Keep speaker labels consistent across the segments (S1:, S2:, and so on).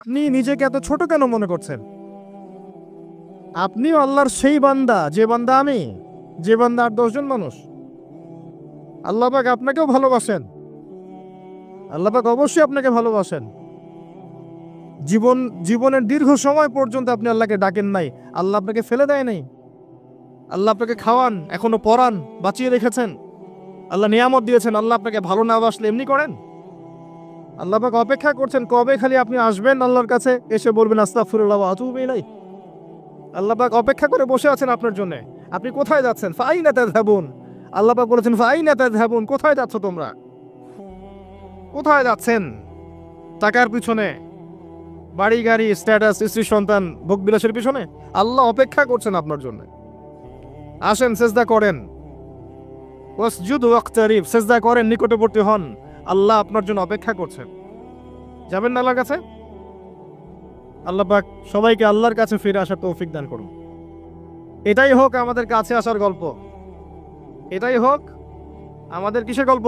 S1: আপনি নিজেকে এত ছোট কেন মনে করছেন? আপনিও আল্লাহর সেই বান্দা, যে বান্দা আমি, যে বান্দা আর 10 জন মানুষ। আল্লাহ পাক আপনাকেও ভালোবাসেন। আল্লাহ পাক অবশ্যই আপনাকে ভালোবাসেন। জীবনের দীর্ঘ সময় পর্যন্ত আপনি আল্লাহকে ডাকেন নাই, আল্লাহ আপনাকে ফেলে দেয় নাই। আল্লাহ আপনাকে খাওয়ান, এখনো পরান, বাঁচিয়ে রেখেছেন। আল্লাহ নিয়ামত দিয়েছেন, আল্লাহ আপনাকে ভালো না বাসলে এমনি করেন? আল্লাহ পাক অপেক্ষা করছেন কবে খালি আপনি আসবেন আল্লাহর কাছে, এসে বলবেন আস্তাগফিরুল্লাহ ওয়া আতুবু ইলাইহি। আল্লাহ পাক অপেক্ষা করে বসে আছেন আপনার জন্য। আপনি কোথায় যাচ্ছেন? ফাইনা তাযহাবুন। আল্লাহ পাক বলেছেন ফাইনা তাযহাবুন, কোথায় যাচ্ছ তোমরা? কোথায় যাচ্ছেন? টাকার পিছনে, বাড়ি গাড়ি, স্ট্যাটাস, স্ত্রী সন্তান, ভোগবিলাসের পিছনে? আল্লাহ অপেক্ষা করছেন আপনার জন্য। আসেন, সেজদা করেন। ওয়াসজুদু ওয়াকতারিব, সেজদা করেন, নিকটবর্তী হন। আল্লাহ আপনার জন্য অপেক্ষা করছেন। যাবেন না আল্লাহর কাছে? আল্লাহ পাক সবাইকে আল্লাহর কাছে ফিরে আসার তৌফিক দান করুন। এটাই হোক আমাদের কাছে আসার গল্প। এটাই হোক আমাদের কিসের গল্প?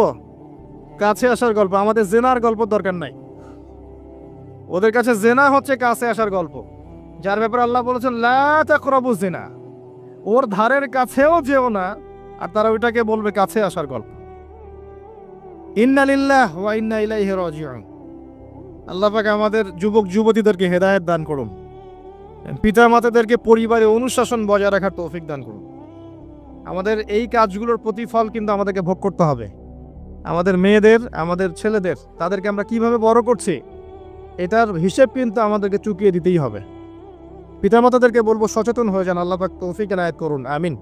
S1: কাছে আসার গল্প। আমাদের জেনার গল্প দরকার নাই। ওদের কাছে জেনা হচ্ছে কাছে আসার গল্প, যার ব্যাপারে আল্লাহ বলেছেন লা তাকরাবু জিনা। ওর ধারের কাছেও যেও না, আর তারা ওইটাকে বলবে কাছে আসার গল্প। ইন্না লিল্লাহ ওয়া ইন্না ইলাইহি রাজিউন। আল্লাহ পাক আমাদের যুবক যুবতীদেরকে হেদায়েত দান করুন। পিতা মাতাদেরকে পরিবারে অনুশাসন বজায় রাখার তৌফিক দান করুন। আমাদের এই কাজগুলোর প্রতিফল কিন্তু আমাদেরকে ভোগ করতে হবে। আমাদের মেয়েদের, আমাদের ছেলেদের, তাদেরকে আমরা কিভাবে বড় করছি, এটার হিসেব কিন্তু আমাদেরকে চুকিয়ে দিতেই হবে। পিতামাতাদেরকে বলবো সচেতন হয়ে যান। আল্লাহ পাক তৌফিক এনায়েত করুন, আমিন।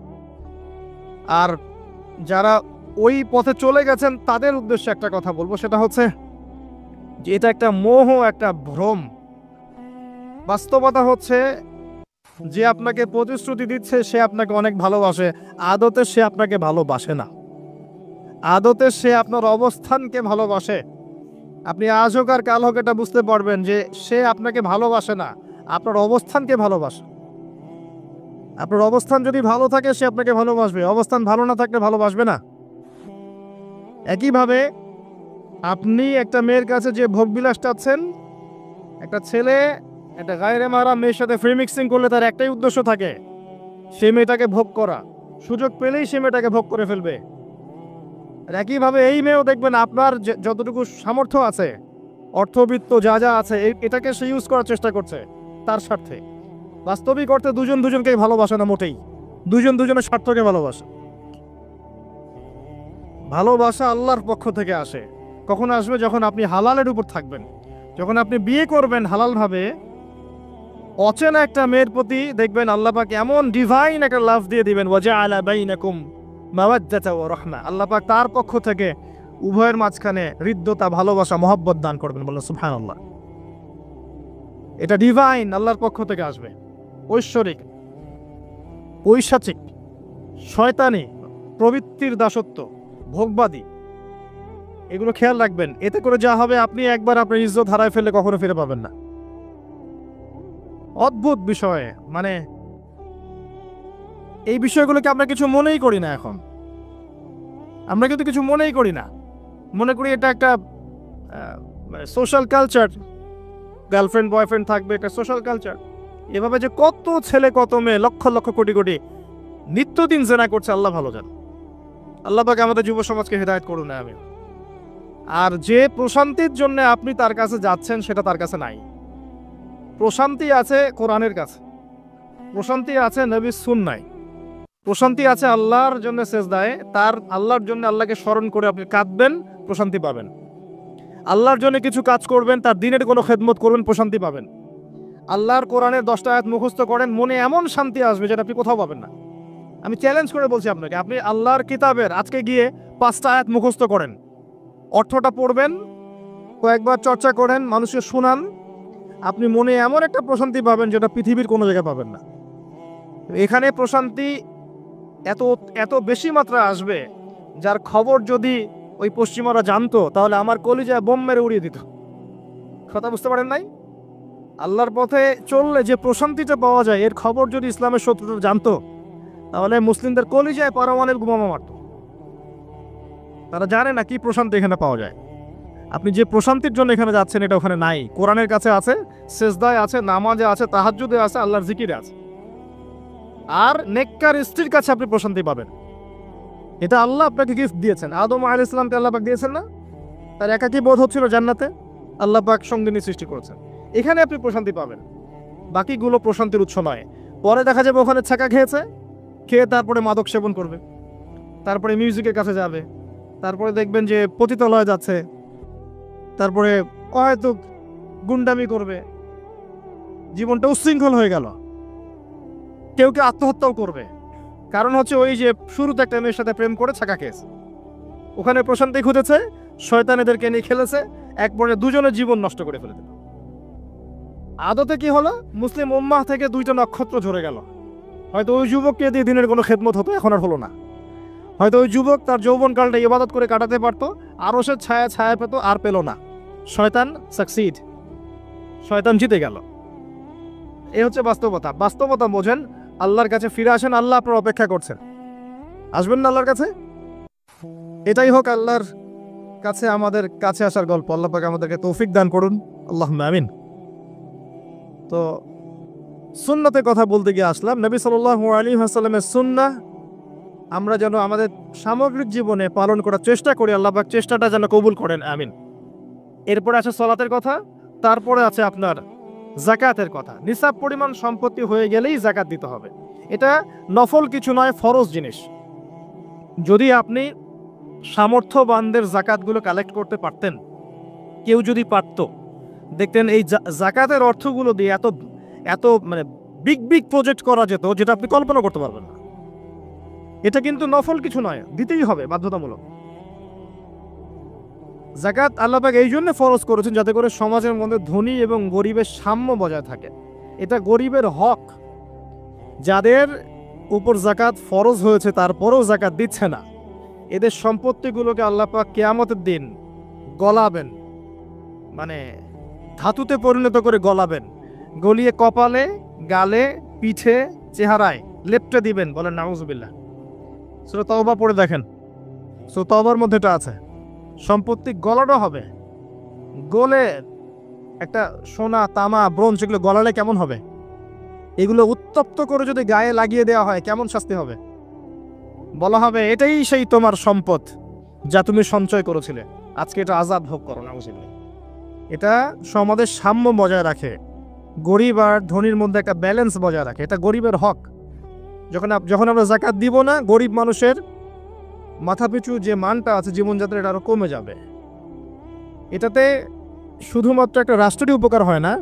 S1: আর যারা ওই পথে চলে গেছেন তাদের উদ্দেশ্যে একটা কথা বলবো, সেটা হচ্ছে যে এটা একটা মোহ, একটা ভ্রম। বাস্তবতা হচ্ছে যে আপনাকে প্রতিশ্রুতি দিচ্ছে সে আপনাকে অনেক ভালোবাসে, আদতে সে আপনাকে ভালোবাসে না। আদতে সে আপনার অবস্থানকে ভালোবাসে। আপনি আজ হোক আর কাল হোক এটা বুঝতে পারবেন যে সে আপনাকে ভালোবাসে না, আপনার অবস্থানকে ভালোবাসে। আপনার অবস্থান যদি ভালো থাকে সে আপনাকে ভালোবাসবে, অবস্থান ভালো না থাকলে ভালোবাসবে না। একইভাবে আপনি একটা মেয়ের কাছে যে ভোগবিলাস চাচ্ছেন, একটা ছেলে একটা গায়রে মাহরাম মেয়ের সাথে ফ্রি মিক্সিং করলে তার একটাই উদ্দেশ্য থাকে, সে মেয়েটাকে ভোগ করা। সুযোগ পেলেই সে মেয়েটাকে ভোগ করে ফেলবে। আর একইভাবে এই মেয়েও দেখবেন আপনার যতটুকু সামর্থ্য আছে, অর্থবিত্ত যা যা আছে, এটাকে সে ইউজ করার চেষ্টা করছে তার স্বার্থে। বাস্তবিক অর্থে দুজন দুজনকে ভালোবাসে না মোটেই, দুজন দুজনের স্বার্থকে ভালোবাসে। ভালোবাসা আল্লাহর পক্ষ থেকে আসে। কখন আসবে? যখন আপনি হালালের উপর থাকবেন, যখন আপনি বিয়ে করবেন হালালভাবে। অচেনা একটা মেয়ের প্রতি দেখবেন আল্লাহ পাক এমন ডিভাইন একটা লাভ দিয়ে দিবেন, ওয়াজআলা বাইনাকুম মাওয়াদ্দাতা ওয়া রাহমা। আল্লাহ পাক তার পক্ষ থেকে উভয়ের মাঝখানে হৃদ্যতা, ভালোবাসা, মহব্বত দান করবেন। বলেন সুবহানাল্লাহ। এটা ডিভাইন, আল্লাহর পক্ষ থেকে আসবে। ঐশ্বরিক, ঐশাচিক, শয়তানি প্রবৃত্তির দাসত্ব, ভোগবাদী, এগুলো খেয়াল রাখবেন। এতে করে যা হবে, আপনি একবার আপনার ইজ্জত হারায় ফেললে কখনো ফিরে পাবেন না। অদ্ভুত বিষয়। মানে এই বিষয়গুলোকে আমরা কিছু মনেই করি না এখন। আমরা কিন্তু কিছু মনেই করি না, মনে করি এটা একটা সোশ্যাল কালচার। গার্লফ্রেন্ড বয়ফ্রেন্ড থাকবে, একটা সোশ্যাল কালচার। এভাবে যে কত ছেলে কত মেয়ে, লক্ষ লক্ষ কোটি কোটি নিত্যদিন জেনা করছে, আল্লাহ ভালো জান। আল্লাহ পাক আমাদের যুব সমাজকে হেদায়েত করুন, আমিন। আর যে প্রশান্তির জন্য আপনি তার কাছে যাচ্ছেন সেটা তার কাছে নাই। প্রশান্তি আছে কোরআনের কাছে, প্রশান্তি আছে নবীর সুন্নায়, প্রশান্তি আছে আল্লাহর জন্য সেজদায়। তার আল্লাহর জন্য আল্লাহকে স্মরণ করে আপনি কাঁদবেন, প্রশান্তি পাবেন। আল্লাহর জন্য কিছু কাজ করবেন, তার দিনের কোনো খেদমত করবেন, প্রশান্তি পাবেন। আল্লাহর কোরআনের 10টা আয়াত মুখস্থ করেন, মনে এমন শান্তি আসবে যেটা আপনি কোথাও পাবেন না। আমি চ্যালেঞ্জ করে বলছি আপনাকে, আপনি আল্লাহর কিতাবের আজকে গিয়ে 5টা আয়াত মুখস্থ করেন, অর্থটা পড়বেন, কয়েকবার চর্চা করেন, মানুষকে শোনান, আপনি মনে এমন একটা প্রশান্তি পাবেন যেটা পৃথিবীর কোনো জায়গায় পাবেন না। এখানে প্রশান্তি এত এত বেশি মাত্রা আসবে, যার খবর যদি ওই পশ্চিমারা জানতো তাহলে আমার কলিজায় বোম মেরে উড়িয়ে দিত। কথা বুঝতে পারেন নাই? আল্লাহর পথে চললে যে প্রশান্তিটা পাওয়া যায়, এর খবর যদি ইসলামের শত্রুরা জানতো তাহলে মুসলিমদের কলিজায় পারমাণবিক বোমা মারত। তারা জানে না কি প্রশান্তি এখানে পাওয়া যায়। আপনি যে প্রশান্তির জন্য এখানে যাচ্ছেন এটা ওখানে নাই। কোরআনের কাছে আছে, সেজদায় আছে, নামাজে আছে, তাহাজ্জুদে আছে, আল্লাহর জিকিরে আছে। আর নেককার স্ত্রীর কাছে আপনি প্রশান্তি পাবেন। এটা আল্লাহ আপনাকে গিফট দিয়েছেন। আদম আলাইহিস সালামকে আল্লাহ পাক দিয়েছেন না? তার একাকী বোধ হচ্ছিল জান্নাতে, আল্লাহ পাক সঙ্গিনী সৃষ্টি করেছেন। এখানে আপনি প্রশান্তি পাবেন, বাকিগুলো প্রশান্তির উৎস নয়। পরে দেখা যাবে ওখানে ছাকা খেয়েছে, খেয়ে তারপরে মাদক সেবন করবে, তারপরে মিউজিকের কাছে যাবে, তারপরে দেখবেন যে পতিতালয়ে যাচ্ছে, তারপরে হয়তো গুন্ডামি করবে, জীবনটা উচ্ছৃঙ্খল হয়ে গেল। কেউ কেউ আত্মহত্যাও করবে, কারণ হচ্ছে ওই যে শুরুতে একটা মেয়ের সাথে প্রেম করে ছাকা খেয়েছে, ওখানে প্রশান্তি খুঁজেছে, শয়তান এদেরকে নিয়ে খেলেছে, এক পর্যায়ে দুজনের জীবন নষ্ট করে ফেলে দিল। আদতে কি হলো, মুসলিম উম্মাহ থেকে 2টা নক্ষত্র ঝরে গেল। হয়তো ওই যুবককে দিয়ে দিনের কোনো খেদমত হতো, এখন আর হলো না। হয়তো ওই যুবক তার যৌবনকালটা ইবাদত করে কাটাতে পারতো, আরও সে ছায়া ছায়া পেত, আর পেল না। শয়তান সাকসিড, শয়তান জিতে গেল। এই হচ্ছে বাস্তবতা। বাস্তবতা বোঝেন, আল্লাহর কাছে ফিরে আসেন, আল্লাহ আপনার অপেক্ষা করছেন। আসবেন না আল্লাহর কাছে? এটাই হোক আল্লাহর কাছে আমাদের কাছে আসার গল্প। আল্লাহ পাক আমাদেরকে তৌফিক দান করুন, আল্লাহুম্মা আমিন। তো সুন্নতের কথা বলতে গিয়ে আসলাম। নবী সাল্লাল্লাহু আলাইহি ওয়াসাল্লামের সুন্নাহ আমরা যেন আমাদের সামগ্রিক জীবনে পালন করার চেষ্টা করি, আল্লাহ পাক চেষ্টাটা যেন কবুল করেন, আমিন। এরপরে আছে সালাতের কথা, তারপরে আছে আপনার যাকাতের কথা। নিসাব পরিমাণ সম্পত্তি হয়ে গেলেই যাকাত দিতে হবে। এটা নফল কিছু নয়, ফরজ জিনিস। যদি আপনি সামর্থ্যবানদের যাকাতগুলো কালেক্ট করতে পারতেন, কেউ যদি পারত, দেখতেন এই যাকাতের অর্থগুলো দিয়ে এত এত মানে বিগ বিগ প্রজেক্ট করা যেত, যেটা আপনি কল্পনা করতে পারবেন না। এটা কিন্তু নফল কিছু নয়, দিতেই হবে, বাধ্যতামূলক। যাকাত আল্লাহ পাক এই জন্য ফরজ করেছেন যাতে করে সমাজের মধ্যে ধনী এবং গরিবের সাম্য বজায় থাকে। এটা গরিবের হক। যাদের উপর যাকাত ফরজ হয়েছে তারপরেও যাকাত দিচ্ছে না, এদের সম্পত্তিগুলোকে আল্লাহ পাক কিয়ামতের দিন গলাবেন, মানে ধাতুতে পরিণত করে গলাবেন, গলিয়ে কপালে, গালে, পিঠে, চেহারায় লেপটে দিবেন। বলেন নাউজুবিল্লাহ। সূরা তাওবা পড়ে দেখেন, সূরা তাওবার মধ্যে এটা আছে। সম্পত্তি গলানো হবে, গলে একটা সোনা, তামা, ব্রোঞ্জ এগুলো গলালে কেমন হবে? এগুলো উত্তপ্ত করে যদি গায়ে লাগিয়ে দেওয়া হয় কেমন শাস্তি হবে? বলা হবে এটাই সেই তোমার সম্পদ যা তুমি সঞ্চয় করেছিলে, আজকে এটা আযাব ভোগ করো। নাউজুবিল্লাহ। এটা সমাজের সাম্য বজায় রাখে, গরিব আর ধনীর মধ্যে একটা ব্যালেন্স বজায় রাখে। এটা গরিবের হক। যখন আমরা যাকাত দিব না, গরিব মানুষের মাথাপিছু যে মানটা আছে জীবনযাত্রা, এটা আরো কমে যাবে। এটাতে শুধুমাত্র একটা রাষ্ট্রেরই উপকার হয় না,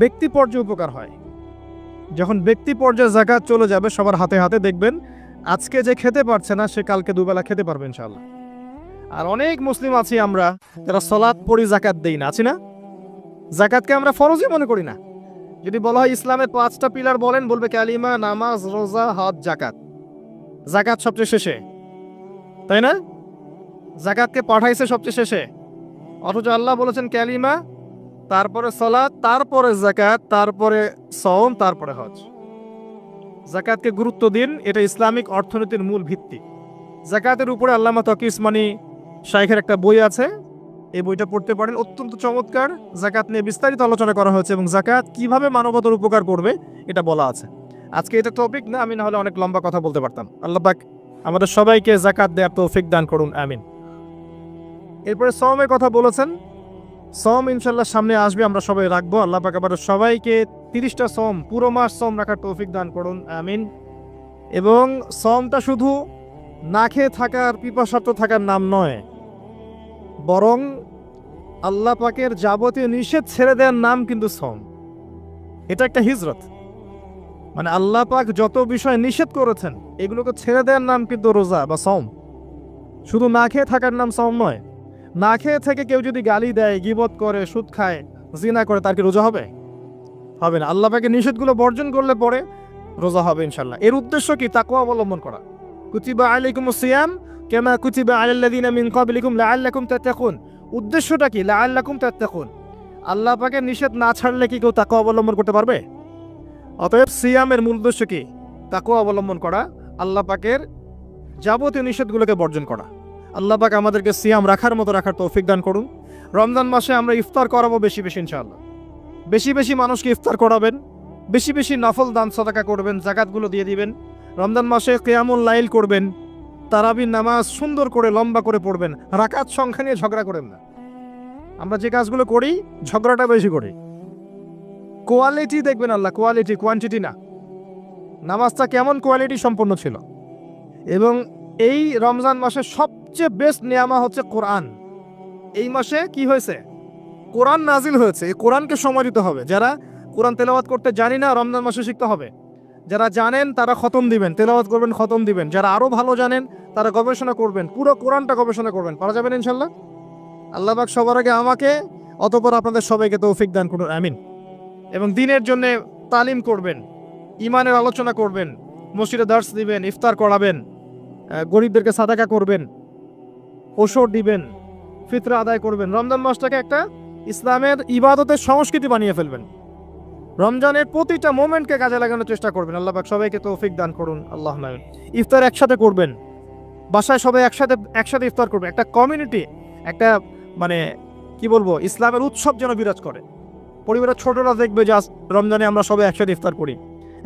S1: ব্যক্তি পর্যায়ে উপকার হয়। যখন ব্যক্তি পর্যায়ে যাকাত চলে যাবে সবার হাতে হাতে, দেখবেন আজকে যে খেতে পারছে না সে কালকে দুবেলা খেতে পারবে ইনশাআল্লাহ। আর অনেক মুসলিম আছি আমরা যারা সালাত পড়ি, যাকাত দেই না, আছি না? যাকাতকে আমরা ফরজই মনে করি না। যদি বলা হয় ইসলামের 5টা পিলার বলেন, বলবে কালিমা, নামাজ, রোজা, হজ, যাকাত। যাকাত সবচেয়ে শেষে, তাই না? যাকাতকে পাঠাইছে সবচেয়ে শেষে, অথচ আল্লাহ বলেছেন কালিমা, তারপরে সালাত, তারপরে যাকাত, তারপরে সওম, তারপরে হজ। যাকাতকে গুরুত্ব দিন, এটা ইসলামিক অর্থনীতির মূল ভিত্তি। যাকাতের উপরে আল্লামা তকি উসমানী শাইখের একটা বই আছে, এই বইটা পড়তে পারেন, অত্যন্ত চমৎকার। যাকাত নিয়ে বিস্তারিত আলোচনা করা হয়েছে এবং যাকাত কিভাবে মানবতার উপকার করবে এটা বলা আছে। আজকে এটা টপিক না, আমি না হলে অনেক লম্বা কথা বলতে পারতাম। আল্লাহ পাক আমাদের সবাইকে যাকাত দেওয়ার তৌফিক দান করুন, আমিন। এরপরে সওমের কথা বলেছেন, সওম ইনশাআল্লাহ সামনে আসবে, আমরা সবাই রাখবো। আল্লাহ পাক আমাদের সবাইকে 30টা সওম, পুরো মাস সওম রাখার তৌফিক দান করুন, আমিন। এবং সওমটা শুধু না খেয়ে থাকার, পিপাসার্ত থাকার নাম নয়, বরং আল্লাহ পাকের যাবতীয় নিষেধ ছেড়ে দেওয়ার নাম কিন্তু সওম। এটা একটা হিজরত, মানে আল্লাহ পাক যত বিষয় নিষেধ করেছেন এগুলোকে ছেড়ে দেওয়ার নাম কিন্তু রোজা বা সওম। শুধু না খেয়ে থাকার নাম সওম নয়। না খেয়ে থেকে কেউ যদি গালি দেয়, গীবত করে, সুদ খায়, জিনা করে, তার কি রোজা হবে? হবে না। আল্লাহ পাকের নিষেধগুলো বর্জন করলে পরে রোজা হবে ইনশাআল্লাহ। এর উদ্দেশ্য কি? তাকওয়া অবলম্বন করা। কুতিবা আলাইকুমুস সিয়াম কামা কুতিবা আলাল্লাযিনা মিন ক্বাবলিকুম লাআল্লাকুম তাত্তাকুন। উদ্দেশ্যটা কি? লাআল্লাকুম তাত্তাকুন। আল্লাহ পাকের নিষেধ না ছাড়লে কি কেউ তাকওয়া অবলম্বন করতে পারবে? অতএব সিয়ামের মূল উদ্দেশ্য কি? তাকওয়া অবলম্বন করা, আল্লাহ পাকের যাবতীয় নিষেধগুলোকে বর্জন করা। আল্লাহ পাক আমাদেরকে সিয়াম রাখার মতো রাখার তৌফিক দান করুন। রমজান মাসে আমরা ইফতার করাবো বেশি বেশি ইনশাআল্লাহ। বেশি বেশি মানুষকে ইফতার করাবেন, বেশি বেশি নফল দান সাদাকা করবেন, যাকাতগুলো দিয়ে দিবেন। রমজান মাসে কিয়ামুল লাইল করবেন, তারাবির নামাজ সুন্দর করে লম্বা করে পড়বেন। রাকাত সংখ্যা নিয়ে ঝগড়া করেন না। আমরা যে কাজগুলো করি ঝগড়াটা বেশি করি। কোয়ালিটি দেখবেন আল্লাহ, কোয়ালিটি, কোয়ান্টিটি না। নামাজটা কেমন কোয়ালিটি সম্পন্ন ছিল। এবং এই রমজান মাসে সবচেয়ে বেস্ট নিয়ামা হচ্ছে কোরআন। এই মাসে কি হয়েছে? কোরআন নাজিল হয়েছে। এই কোরআনকে সময় দিতে হবে। যারা কোরআন তেলাওয়াত করতে জানি না, রমজান মাসে শিখতে হবে। যারা জানেন তারা খতম দিবেন, তেলাওয়াত করবেন, খতম দিবেন। যারা আরও ভালো জানেন তারা গবেষণা করবেন, পুরো কোরআনটা গবেষণা করবেন। পারা যাবেন ইনশাল্লাহ। আল্লাহ পাক সবার আগে আমাকে, অতঃপর আপনাদের সবাইকে তৌফিক দান করুন, আমিন। এবং দিনের জন্য তালিম করবেন, ইমানের আলোচনা করবেন, মসজিদে দার্স দিবেন, ইফতার করাবেন, গরিবদেরকে সাদাকা করবেন, ওষুধ দিবেন, ফিতরা আদায় করবেন। রমজান মাসটাকে একটা ইসলামের ইবাদতের সংস্কৃতি বানিয়ে ফেলবেন। রমজানের প্রতিটা মোমেন্টকে কাজে লাগানোর চেষ্টা করবেন। আল্লাহ পাক সবাইকে তৌফিক দান করুন, আল্লাহ আমিন। ইফতার একসাথে করবেন, বাসায় সবাই একসাথে ইফতার করবে। একটা কমিউনিটি, একটা মানে কি বলবো, ইসলামের উৎসব যেন বিরাজ করে। পরিবারের ছোটরা দেখবে যে রমজানে আমরা সবাই একসাথে ইফতার করি।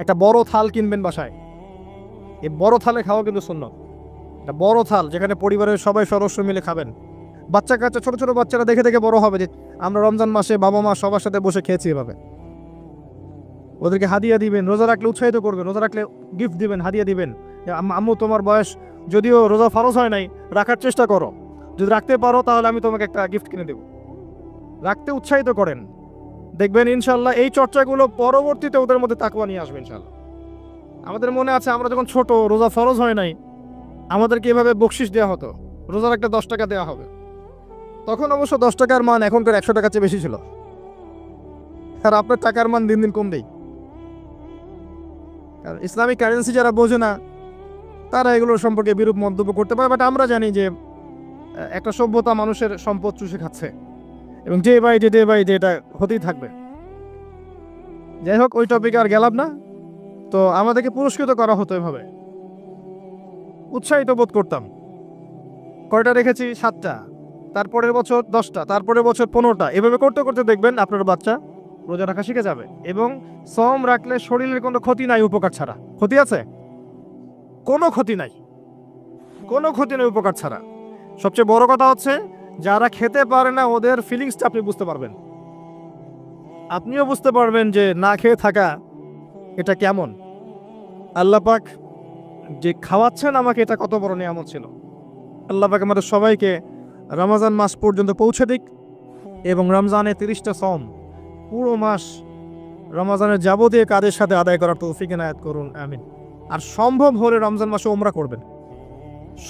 S1: একটা বড় থাল কিনবেন বাসায়, এই বড় থালে খাওয়া কিন্তু সুন্নাত। একটা বড় থাল যেখানে পরিবারের সবাই সদস্য মিলে খাবেন। বাচ্চা কাচ্চা, ছোট ছোট বাচ্চারা দেখে দেখে বড় হবে যে আমরা রমজান মাসে বাবা মা সবার সাথে বসে খেয়েছি। এভাবে ওদেরকে হাদিয়া দিবেন, রোজা রাখলে উৎসাহিত করবেন, রোজা রাখলে গিফট দিবেন, হাদিয়া দিবেন। আম্মু তোমার বয়স যদিও রোজা ফরজ হয় নাই, রাখার চেষ্টা করো, যদি রাখতে পারো তাহলে আমি তোমাকে একটা গিফট কিনে দেব। রাখতে উৎসাহিত করেন, দেখবেন ইনশাল্লাহ এই চর্চাগুলো পরবর্তীতে ওদের মধ্যে তাকওয়া নিয়ে আসবে ইনশাল্লাহ। আমাদের মনে আছে আমরা যখন ছোট, রোজা ফরজ হয় নাই, আমাদেরকে এভাবে বকশিস দেওয়া হতো, রোজা রাখলে 10 টাকা দেওয়া হবে। তখন অবশ্য 10 টাকার মান এখনকার 100 টাকার চেয়ে বেশি ছিল। আর আপনার টাকার মান দিন দিন কমবেই। কারণ ইসলামিক কারেন্সি যারা বোঝে না তারা এগুলোর সম্পর্কে বিরূপ মন্তব্য করতে পারে। বাট আমরা জানি যে একটা সভ্যতা মানুষের সম্পদ চুষে খাচ্ছে এবং ডে বাই ডে এটা হতেই থাকবে। যাই হোক, ওই টপিকে আর গেলাম না। তো আমাদেরকে পুরস্কৃত করা হতো এভাবে, উৎসাহিত বোধ করতাম। কয়টা রেখেছি? 7টা, তারপরের বছর 10টা, তারপরের বছর 15টা। এভাবে করতে করতে দেখবেন আপনার বাচ্চা রোজা রাখা শিখে যাবে। এবং সওম রাখলে শরীরের কোনো ক্ষতি নাই, উপকার ছাড়া। ক্ষতি আছে? কোনো ক্ষতি নাই, কোনো ক্ষতি নেই উপকার ছাড়া। সবচেয়ে বড় কথা হচ্ছে যারা খেতে পারে না ওদের ফিলিংসটা আপনি বুঝতে পারবেন। আপনিও বুঝতে পারবেন যে না খেয়ে থাকা এটা কেমন। আল্লাহ পাক যে খাওয়াচ্ছেন আমাকে, এটা কত বড় নিয়ামত ছিল। আল্লাহ পাক আমাদের সবাইকে রমজান মাস পর্যন্ত পৌঁছে দিক এবং রমজানের 30টা সওম পুরো মাস রমজানের যাবতীয় কাজের সাথে আদায় করার তৌফিক এনায়েত করুন, আমিন। আর সম্ভব হলে রমজান মাসে উমরা করবেন।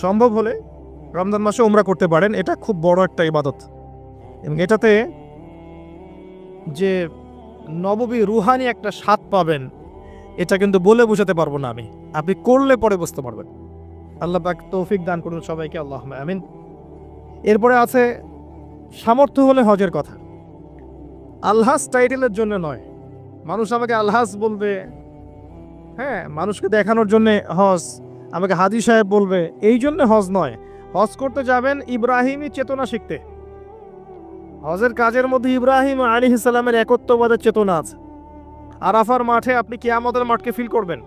S1: সম্ভব হলে রমজান মাসে উমরা করতে পারেন, এটা খুব বড় একটা ইবাদত। এবং এটাতে যে নববী রুহানি একটা স্বাদ পাবেন, এটা কিন্তু বলে বোঝাতে পারবো না আমি, আপনি করলে পরে বুঝতে পারবেন। আল্লাহ পাক তৌফিক দান করুন সবাইকে, আল্লাহুম্মা আমিন। এরপরে আছে সামর্থ্য হলে হজের কথা। আলহাজ টাইটেলের জন্য নয়, মানুষ আমাকে আলহাজ বলবে, হ্যাঁ, মানুষকে দেখানোর জন্য হজ, আমাকে হাজি সাহেব বলবে, এই জন্য হজ নয়। হজ করতে যাবেন ইব্রাহিমী চেতনা শিখতে। হজের কাজের মধ্যে ইব্রাহিম আলাইহিস সালামের একত্ববাদের চেতনা আছে। আরাফার মাঠে আপনি কিয়ামতের মাঠকে ফিল করবেন,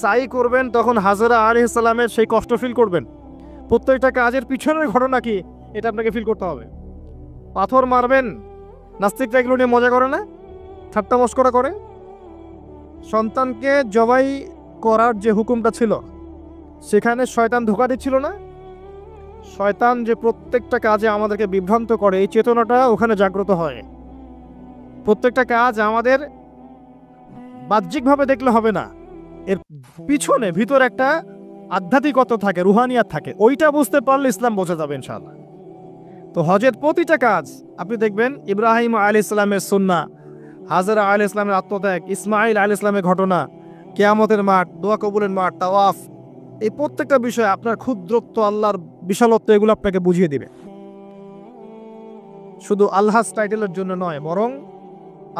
S1: সাই করবেন, তখন হাজরা আলাইহিস সালামের সেই কষ্ট ফিল করবেন। প্রত্যেকটা কাজের পিছনের ঘটনা কি এটা আপনাকে ফিল করতে হবে। পাথর মারবেন, নাস্তিকরা এগুলো নিয়ে মজা করে না, ঠাট্টা মস্করা করে। সন্তানকে জবাই করার যে হুকুমটা ছিল সেখানে শয়তান ধোঁকা দিচ্ছিল না? শয়তান যে প্রত্যেকটা কাজে আমাদেরকে বিভ্রান্ত করে, এই চেতনাটা ওখানে জাগ্রত হয়। প্রত্যেকটা কাজ আমাদের বাহ্যিকভাবে দেখলে হবে না, এর পিছনে ভিতর একটা আধ্যাত্মিকতা থাকে, রুহানিয়াত থাকে। ওইটা বুঝতে পারলে ইসলাম বোঝা যাবে ইনশাআল্লাহ। তো হজের প্রতিটা কাজ আপনি দেখবেন ইব্রাহিম আলাইহিস সালামের সুন্নাহ, হাজরা আলাইহিস সালামের আত্মত্যাগ, ইসমাইল আলাইহিস সালামের ঘটনা, কিয়ামতের মাঠ, দোয়া কবুলের মাঠ, তাওয়াফ, এই প্রত্যেকটা বিষয় আপনার ক্ষুদ্রত্ব, আল্লাহর বিশালত্ব, এগুলো আপনাকে বুঝিয়ে দিবে। শুধু আলহাজ টাইটেলের জন্য নয়, বরং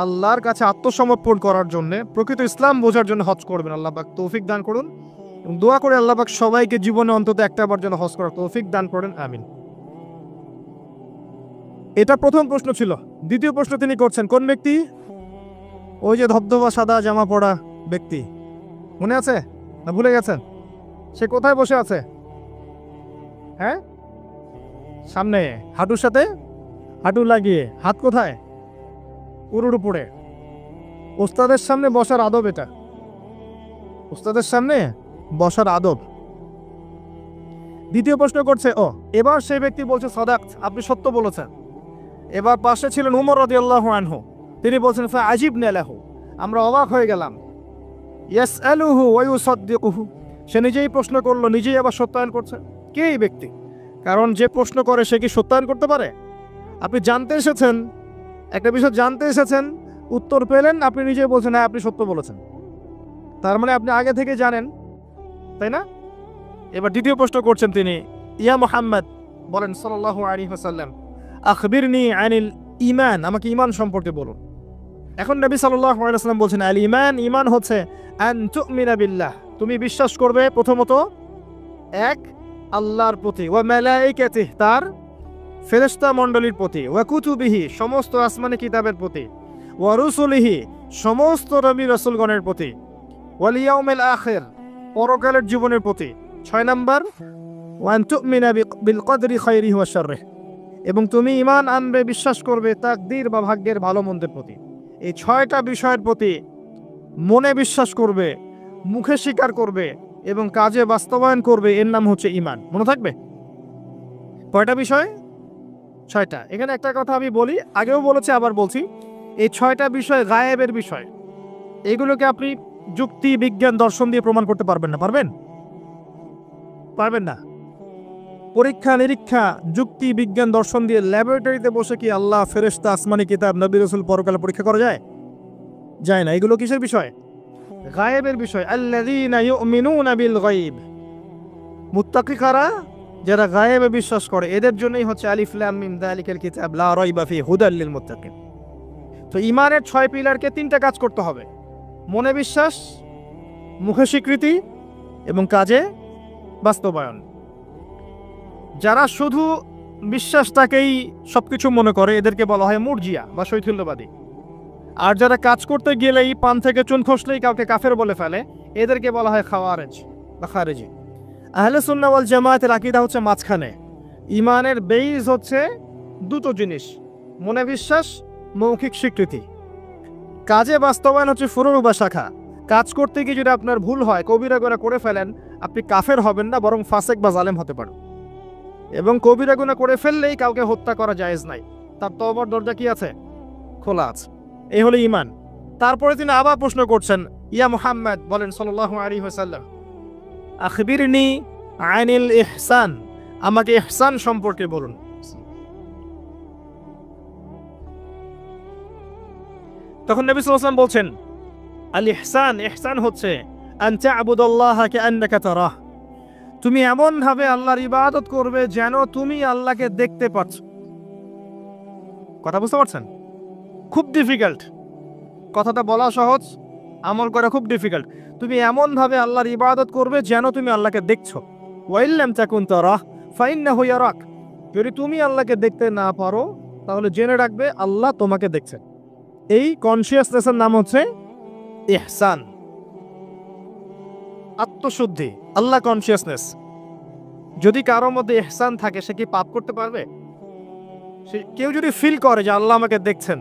S1: আল্লাহর কাছে আত্মসমর্পণ করার জন্য, প্রকৃত ইসলাম বোঝার জন্য হজ করবেন। আল্লাহ পাক তৌফিক দান করুন এবং দোয়া করে আল্লাহ পাক সবাইকে জীবনে অন্তত একটাবার জন্য হজ করার তৌফিক দান করেন, আমিন। এটা প্রথম প্রশ্ন ছিল। দ্বিতীয় প্রশ্ন তিনি করছেন, কোন ব্যক্তি? ওই যে ধবধবা সাদা জামা পরা ব্যক্তি, মনে আছে না ভুলে গেছেন? সে কোথায় বসে আছে? হ্যাঁ, সামনে, হাঁটুর সাথে হাঁটু লাগিয়ে, হাত কোথায়? উরুর উপরে। ওস্তাদের সামনে বসার আদব এটা, ওস্তাদের সামনে বসার আদব। দ্বিতীয় প্রশ্ন করছে, এবার সেই ব্যক্তি বলছে সাদাক্ত, আপনি সত্য বলেছেন। এবার পাশে ছিলেন উমর রাদিয়াল্লাহু আনহু, তিনি বলছেন ফাআজিবনা লাহু, আমরা অবাক হয়ে গেলাম। ইয়াসআলুহু ওয়া ইউসাদ্দিকুহু, সে নিজেই প্রশ্ন করলো, নিজেই আবার সত্যায়ন করছে। কে এই ব্যক্তি? কারণ যে প্রশ্ন করে সে কি সত্যায়ন করতে পারে? আপনি জানতে এসেছেন, একটা বিষয় জানতে এসেছেন, উত্তর পেলেন, আপনি নিজেই বলছেন হ্যাঁ আপনি সত্য বলেছেন, তার মানে আপনি আগে থেকে জানেন, তাই না? এবার দ্বিতীয় প্রশ্ন করছেন তিনি, ইয়া মুহাম্মদ, বলেন সাল্লাল্লাহু আলাইহি ওয়াসাল্লাম, আখবিরনি আনিল ঈমান, আমাকে ঈমান সম্পর্কে বলুন। এখন নবী সাল্লাল্লাহু আলাইহি ওয়াসাল্লাম বলছেন, আল ঈমান, ঈমান হচ্ছে আন তুমিনা বিল্লাহ, তুমি বিশ্বাস করবে প্রথমত এক আল্লাহর প্রতি, ওয়া মালাইকাতিহি, তার ফেরেশতা মণ্ডলীর প্রতি, ওয়া কুতুবিহি, সমস্ত আসমানি কিতাবের প্রতি, ওয়া রুসুলিহি, সমস্ত নবী রাসূলগণের প্রতি, ওয়াল ইয়াউমিল আখির, পরকালের জীবনের প্রতি। 6 নাম্বার, ওয়া আন তুমিনা বিল কদরি খায়রিহি ওয়া শাররিহি, এবং তুমি ঈমান আনবে, বিশ্বাস করবে তাকদীর বা ভাগ্যের ভালো মন্দের প্রতি। এই 6টা বিষয়ের প্রতি মনে বিশ্বাস করবে, মুখে স্বীকার করবে এবং কাজে বাস্তবায়ন করবে, এর নাম হচ্ছে ঈমান। মনে থাকবে? কয়টা বিষয়? 6টা। এখানে একটা কথা আমি বলি, আগেও বলেছি আবার বলছি, এই 6টা বিষয় গায়েবের বিষয়। এগুলোকে আপনি যুক্তি, বিজ্ঞান, দর্শন দিয়ে প্রমাণ করতে পারবেন না। পারবেন? পারবেন না। পরীক্ষা নিরীক্ষা, যুক্তি, বিজ্ঞান, দর্শন দিয়ে ল্যাবরেটরিতে বসে কি আল্লাহ, ফেরেশতা, আসমানি কিতাব, নবী রাসূল, পরকাল পরীক্ষা করা যায়? যায় না। এগুলো কিসের বিষয়? গায়েবের বিষয়। আল্লাযীনা ইউমিনুনা বিল গায়ব, মুত্তাকি কারা? যারা গায়েবে বিশ্বাস করে, এদের জন্যই হচ্ছে আলিফ লাম মিম যালিকাল কিতাব লা রাইবা ফি হুদাল লিল মুত্তাকিন। তো ঈমানের 6 পিলারকে 3টা কাজ করতে হবে: মনে বিশ্বাস, মুখে স্বীকৃতি এবং কাজে বাস্তবায়ন। যারা শুধু বিশ্বাসটাকেই সবকিছু মনে করে, এদেরকে বলা হয় মুরজিয়া বা শৈথিল্যবাদী। আর যারা কাজ করতে গেলেই পান থেকে চুন খসলেই কাউকে কাফের বলে ফেলে, এদেরকে বলা হয় খাওয়ারেজ বা খারেজি। আহলে সুন্নাহ ওয়াল জামায়াতের আকীদা হচ্ছে মাঝখানে। ঈমানের বেইস হচ্ছে দুটো জিনিস: মনে বিশ্বাস, মৌখিক স্বীকৃতি। কাজে বাস্তবায়ন হচ্ছে ফুরুউ বা শাখা। কাজ করতে গিয়ে যদি আপনার ভুল হয়, কবিরা গুনাহ করে ফেলেন, আপনি কাফের হবেন না, বরং ফাসেক বা জালেম হতে পারেন। এবং কবিরা গুনাহ করে ফেললেই কাউকে হত্যা করা জায়েজ নাই, তার তওবার দরজা কি আছে? খোলা আছে। এই হলো ঈমান। তারপরে তিনি আবার প্রশ্ন করছেন, ইয়া মুহাম্মদ, বলেন সাল্লাল্লাহু আলাইহি ওয়াসাল্লাম, আখবিরনি আনিল ইহসান, আমাকে ইহসান সম্পর্কে বলুন। তখন নবী সাল্লাল্লাহু আলাইহি ওয়াসাল্লাম বলছেন, আল ইহসান, ইহসান হচ্ছে আন তা'বুদাল্লাহা কাআন্নাকা তারাহ, তুমি এমন ভাবে আল্লাহর ইবাদত করবে যেন তুমি আল্লাহকে দেখতে পাচ্ছ। কথা বুঝতে পারছেন? খুব ডিফিকাল্ট। কথাটা বলা সহজ, আমল করা খুব ডিফিকাল্ট। তুমি এমন ভাবে আল্লাহর ইবাদত করবে যেন তুমি আল্লাহকে দেখছো। ওয়া ইল্লাম তাকুন তারাহ ফাইন্নাহু ইয়ারাক, যদি তুমি আল্লাহকে দেখতে না পারো তাহলে জেনে রাখবে আল্লাহ তোমাকে দেখছেন। এই কনসিয়াসনেসের নাম হচ্ছে ইহসান, আত্মশুদ্ধি, আল্লাহ কনসিয়াসনেস। যদি কারোর মধ্যে ইহসান থাকে, সে কি পাপ করতে পারবে? কেউ যদি ফিল করে যে আল্লাহ আমাকে দেখছেন,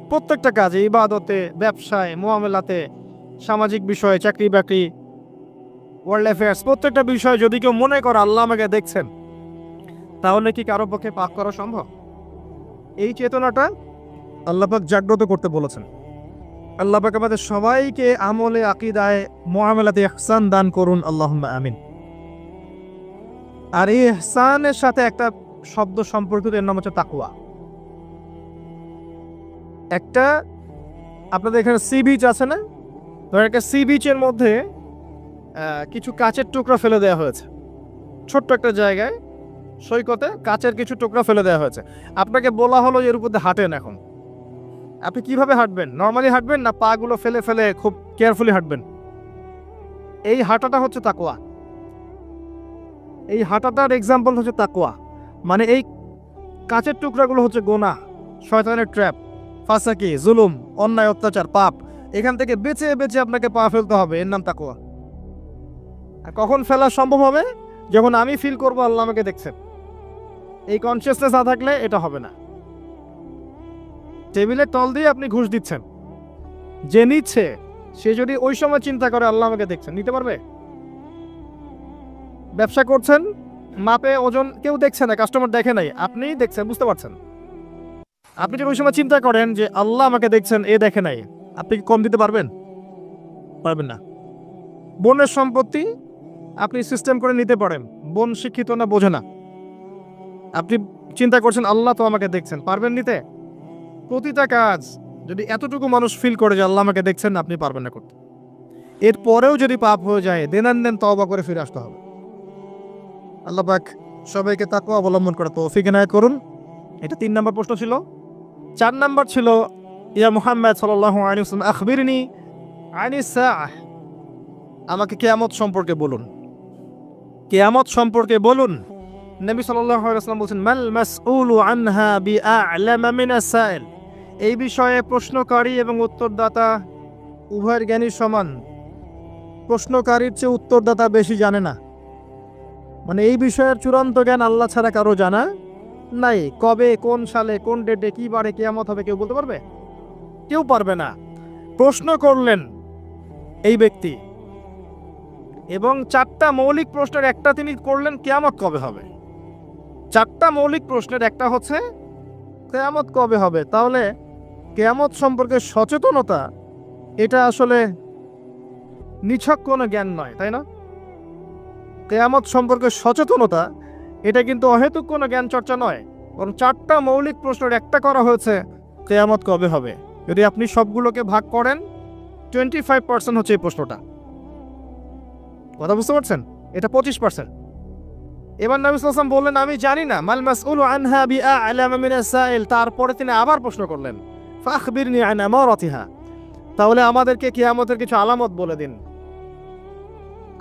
S1: প্রত্যেকটা কাজে, ইবাদতে, ব্যবসায়, মুআমালাতে, সামাজিক বিষয়ে, চাকরি বাকরি, ওয়ার্ল্ড অ্যাফেয়ার্স, প্রত্যেকটা বিষয়ে যদি কেউ মনে করে আল্লাহ আমাকে দেখছেন, তাহলে কি কারো পক্ষে পাপ করা সম্ভব? এই চেতনাটা আল্লাহ পাক জাগ্রত করতে বলেছেন। আল্লাহ পাক আমাদের সবাইকে আমলে, আকীদায়, মুআমালাতে ইহসান দান করুন, আল্লাহুম্মা আমিন। আর এই ইহসানের সাথে একটা শব্দ সম্পর্কিত, এর নাম হচ্ছে তাকওয়া। একটা, আপনাদের এখানে সি বিচ আছে না? ধরেন একটা সি বিচের মধ্যে কিছু কাচের টুকরা ফেলে দেওয়া হয়েছে, ছোট্ট একটা জায়গায় সৈকতে কাচের কিছু টুকরা ফেলে দেওয়া হয়েছে। আপনাকে বলা হলো এর উপর দিয়ে হাঁটেন। এখন আপনি কিভাবে হাঁটবেন? নর্মালি হাঁটবেন না পা গুলো ফেলে ফেলে খুব কেয়ারফুলি হাঁটবেন? এই হাঁটাটা হচ্ছে তাকওয়া। এই হাঁটাটার এক্সাম্পল হচ্ছে তাকওয়া। মানে এই কাঁচের টুকরাগুলো হচ্ছে গোনাহ, শয়তানের ট্র্যাপ, ফাসাকি, জুলুম, অন্যায়, অত্যাচার, পাপ। এখান থেকে বেঁচে বেঁচে আপনাকে পা ফেলতে হবে, এর নাম তাকওয়া। আর কখন ফেলা সম্ভব হবে? যখন আমি ফিল করব আল্লাহ আমাকে দেখছেন। এই কনসিয়াসনেস না থাকলে এটা হবে না। টেবিলের তল দিয়ে আপনি ঘুষ দিচ্ছেন, যে নিচ্ছে সে যদি ওই সময় চিন্তা করে আল্লাহ আমাকে দেখছেন, নিতে পারবে? ব্যবসা করছেন, মাপে ওজন কেউ দেখছে না, কাস্টমার দেখে নাই, আপনি দেখছেন, বুঝতে পারছেন। আপনি যদি ওই সময় চিন্তা করেন যে আল্লাহ আমাকে দেখছেন, এ দেখে নাই, আপনি কি কম দিতে পারবেন? পারবেন না। বোনের সম্পত্তি আপনি সিস্টেম করে নিতে পারেন, বোন শিক্ষিত না, বোঝে না, আপনি চিন্তা করছেন আল্লাহ তো আমাকে দেখছেন, পারবেন নিতে? প্রতিটা কাজ যদি এতটুকু মানুষ ফিল করে যে আল্লাহ আমাকে দেখছেন, আপনি পারবেন না করতে। এরপরেও যদি পাপ হয়ে যায়, দেন তওবা করে ফিরে আসতে হবে। আল্লাহ পাক সবাইকে তাকওয়া অবলম্বন করে তৌফিক এনায়েত করুন। এটা 3 নম্বর প্রশ্ন ছিল। 4 নম্বর ছিল, ইয়া মুহাম্মদ সাল্লাল্লাহু আলাইহি ওয়াসাল্লাম আখবিরনি আনিস সাআহ, আমাকে কিয়ামত সম্পর্কে বলুন, কিয়ামত সম্পর্কে বলুন। নবী সাল্লাল্লাহু আলাইহি ওয়াসাল্লাম বলেন, মাল মাসউলু আনহা বিআ'লামা মিনাস সাইল, এই বিষয়ে প্রশ্নকারী এবং উত্তরদাতা উভয়ের জ্ঞানী সমান। প্রশ্নকারীর চেয়ে উত্তরদাতা বেশি জানে না। মানে এই বিষয়ের চূড়ান্ত জ্ঞান আল্লাহ ছাড়া কারো জানা নাই। কবে, কোন সালে, কোন ডেটে, কি বারে কিয়ামত হবে কেউ বলতে পারবে? কেউ পারবে না। প্রশ্ন করলেন এই ব্যক্তি, এবং 4টা মৌলিক প্রশ্নের একটা তিনি করলেন, কিয়ামত কবে হবে। 4টা মৌলিক প্রশ্নের একটা হচ্ছে কিয়ামত কবে হবে। তাহলে কিয়ামত সম্পর্কে সচেতনতা, এটা আসলে নিছক কোনো জ্ঞান নয়, তাই না? কিয়ামত সম্পর্কে সচেতনতা, এটা কিন্তু অহেতুক কোনো জ্ঞান চর্চা নয়, বরং 4টা মৌলিক প্রশ্নের একটা করা হয়েছে, কিয়ামত কবে হবে। যদি আপনি সবগুলোকে ভাগ করেন, 25% হচ্ছে এই প্রশ্নটা। কথা বুঝতে পারছেন? এটা 25%। এবার নবী সাল্লাল্লাহু আলাইহি ওয়াসাল্লাম বললেন, আমি জানি না। মাল মাসউলু আনহা বিআ'লামা মিনাস সাইল, তারপরে তিনি আবার প্রশ্ন করলেন, ফাখবিরনি আন আমারাতিহা, তাহলে আমাদেরকে কিয়ামতের কিছু আলামত বলে দিন।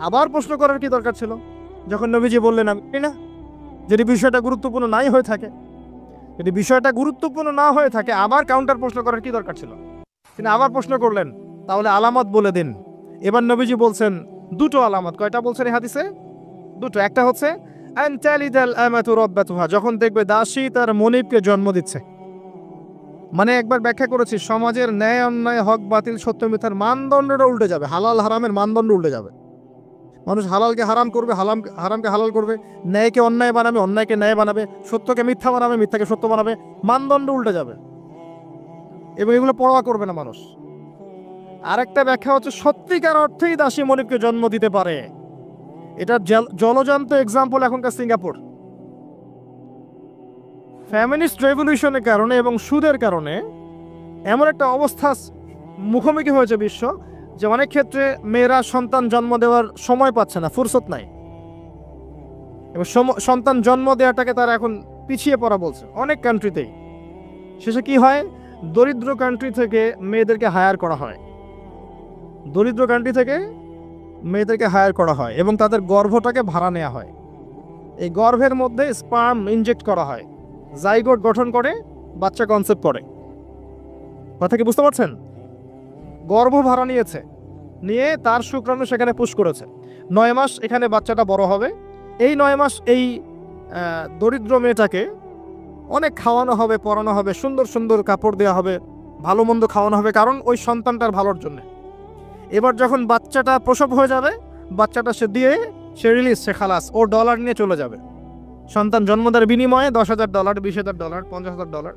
S1: আবার প্রশ্ন করার কি দরকার ছিল, যখন নবীজি বললেন আমি জানি না? যদি বিষয়টা গুরুত্বপূর্ণ নাই হয়ে থাকে, যদি বিষয়টা গুরুত্বপূর্ণ না হয়ে থাকে, আবার কাউন্টার প্রশ্ন করার কি দরকার ছিল? তিনি আবার প্রশ্ন করলেন, তাহলে আলামত বলে দিন। এবার নবীজি বলছেন 2টো আলামত। কয়টা বলছেন এই হাদিসে? 2টো। একটা হচ্ছে আন তালিদাল আমাতু রাব্বাতুহা, যখন দেখবে দাসী তার মনিবকে জন্ম দিচ্ছে। মানে একবার ব্যাখ্যা করেছি, সমাজের ন্যায় অন্যায়, হক বাতিল, সত্য মিথ্যার মানদণ্ডটা উল্টে যাবে, হালাল হারামের মানদণ্ড উল্টে যাবে। মানুষ হালালকে হারাম করবে, হারামকে হালাল করবে, ন্যায়কে অন্যায় বানাবে, অন্যায়কে ন্যায় বানাবে, সত্যকে মিথ্যা বানাবে, মিথ্যাকে সত্য বানাবে, মানদণ্ড উল্টে যাবে, এবং এগুলো পরোয়া করবে না মানুষ। আরেকটা ব্যাখ্যা হচ্ছে সত্যিকার অর্থেই দাসী মনিবকে জন্ম দিতে পারে। এটা জলজান্ত এক্সাম্পল এখনকার সিঙ্গাপুর। ফ্যামিনিস্ট রেভলিউশনের কারণে এবং সুদের কারণে এমন একটা অবস্থা মুখোমুখি হয়েছে বিশ্ব, যে অনেক ক্ষেত্রে মেয়েরা সন্তান জন্ম দেওয়ার সময় পাচ্ছে না, ফুরসত নাই, এবং সন্তান জন্ম দেওয়াটাকে তারা এখন পিছিয়ে পড়া বলছে অনেক কান্ট্রিতেই। শেষে কি হয়, দরিদ্র কান্ট্রি থেকে মেয়েদেরকে হায়ার করা হয়, দরিদ্র কান্ট্রি থেকে মেয়েদেরকে হায়ার করা হয়, এবং তাদের গর্ভটাকে ভাড়া নেওয়া হয়। এই গর্ভের মধ্যে স্পার্ম ইনজেক্ট করা হয়, জাইগোট গঠন করে, বাচ্চা কনসেপ্ট করে। কথা কি বুঝতে পারছেন? গর্ভ ভাড়া নিয়ে তার শুক্রাণু সেখানে পুশ করেছে। 9 মাস এখানে বাচ্চাটা বড় হবে। এই 9 মাস এই দরিদ্র মেয়েটাকে অনেক খাওয়ানো হবে, পরানো হবে, সুন্দর সুন্দর কাপড় দেওয়া হবে, ভালো মন্দ খাওয়ানো হবে, কারণ ওই সন্তানটার ভালোর জন্য। এবার যখন বাচ্চাটা প্রসব হয়ে যাবে, বাচ্চাটা সে রিলিজ, সে খালাস, ও ডলার নিয়ে চলে যাবে। সন্তান জন্ম দেওয়ার বিনিময়ে $10,000, $20,000, $50,000,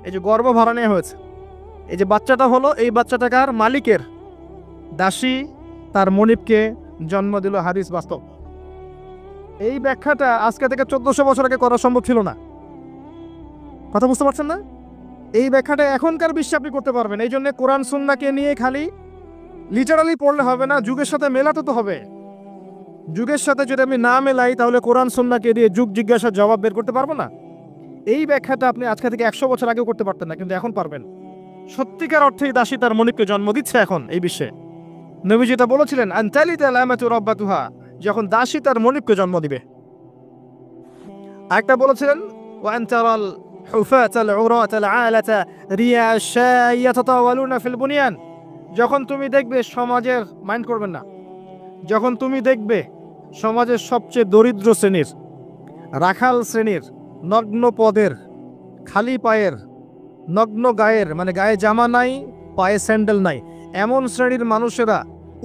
S1: এই যে গর্ভ ভাড়া নেওয়া হয়েছে। এই যে বাচ্চাটা হলো, এই বাচ্চাটাকার মালিকের, দাসী তার মনিবকে জন্ম দিল, হাদিস বাস্তব। এই ব্যাখ্যাটা আজকে থেকে 1400 বছর আগে করা সম্ভব ছিল না। কথা বুঝতে পারছেন না? এই ব্যাখ্যাটা এখনকার বিশ্বে আপনি করতে পারবেন। এই জন্য কোরআন সুন্নাহকে নিয়ে খালি লিটারালি পড়লে হবে না, যুগের সাথে মেলাতে তো হবে। যুগের সাথে যদি আমি না মেলাই, তাহলে কোরআন সুন্নাহকে দিয়ে যুগ জিজ্ঞাসার জবাব বের করতে পারবো না। এই ব্যাখ্যাটা আপনি আজকে থেকে 100 বছর আগেও করতে পারতেন না, কিন্তু এখন পারবেন। সত্যিকার অর্থেই দাসী তার মনিবকে জন্ম দিচ্ছে এখন এই বিশ্বে। নবী যেটা বলেছিলেন, আন তালিদাল আমাতু রাব্বাতুহা, যখন দাসী তার মনিবকে জন্ম দিবে। আরেকটা বলেছিলেন, وأن ترى الحفاة العراة العالة رياء الشاء يتطاولون في البنيان যখন তুমি দেখবে সমাজের মাইন্ড করবেন না যখন তুমি দেখবে সমাজের সবচেয়ে দরিদ্র শ্রেণীর রাখাল শ্রেণীর নগ্ন পদের খালি পায়ের নগ্ন গায়ের মানে গায়ে জামা নাই পায়ে স্যান্ডেল নাই এমন শ্রেণীর মানুষেরা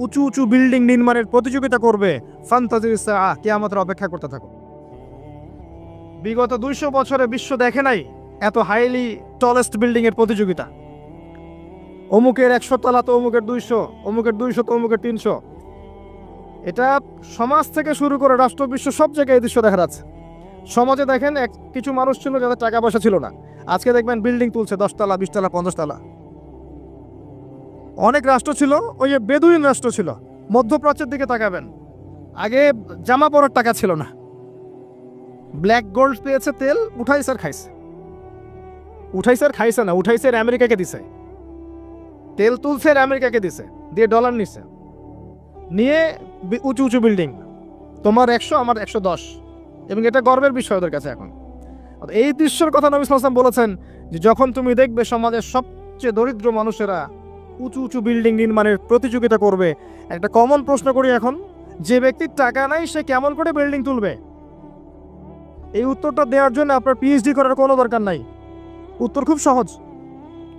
S1: উঁচু উঁচু বিল্ডিং নির্মাণের প্রতিযোগিতা করবে ফান্তাজির সাআ কিয়ামতের অপেক্ষা করতে থাকো বিগত 200 বছরে বিশ্ব দেখে নাই এত হাইলি টলেস্ট বিল্ডিং এর প্রতিযোগিতা অমুকের 100 তলা তো অমুকের 200 অমুকের 200 তো অমুকের 300 এটা সমাজ থেকে শুরু করে রাষ্ট্র বিশ্ব সব জায়গায় এই দৃশ্য দেখা যাচ্ছে সমাজে দেখেন কিছু মানুষ ছিল যাদের টাকা পয়সা ছিল না আজকে দেখবেন বিল্ডিং তুলছে 10 তলা 20 তলা 50 তলা অনেক রাষ্ট্র ছিল ওই যে বেদুইন রাষ্ট্র ছিল মধ্যপ্রাচ্যের দিকে তাকাবেন আগে জামা পরার টাকা ছিল না ব্ল্যাক গোল্ড পেয়েছে তেল উঠাইছে আর খাইছে না উঠাইছে আমেরিকাকে দিছে তেল তুলছে আমেরিকাকে দিছে দিয়ে ডলার নিছে নিয়ে উঁচু উঁচু বিল্ডিং তোমার 100 আমার 110 এবং এটা গর্বের বিষয় ওদের কাছে এখন এই দৃশ্যের কথা নবী সাল্লাল্লাহু আলাইহি ওয়াসাল্লাম বলেছেন যে যখন তুমি দেখবে সমাজের সবচেয়ে দরিদ্র মানুষেরা উঁচু উঁচু বিল্ডিং নির্মাণের প্রতিযোগিতা করবে একটা কমন প্রশ্ন করি এখন যে ব্যক্তির টাকা নাই সে কেমন করে বিল্ডিং তুলবে এই উত্তরটা দেওয়ার জন্য আপনার পিএইচডি করার কোনো দরকার নাই উত্তর খুব সহজ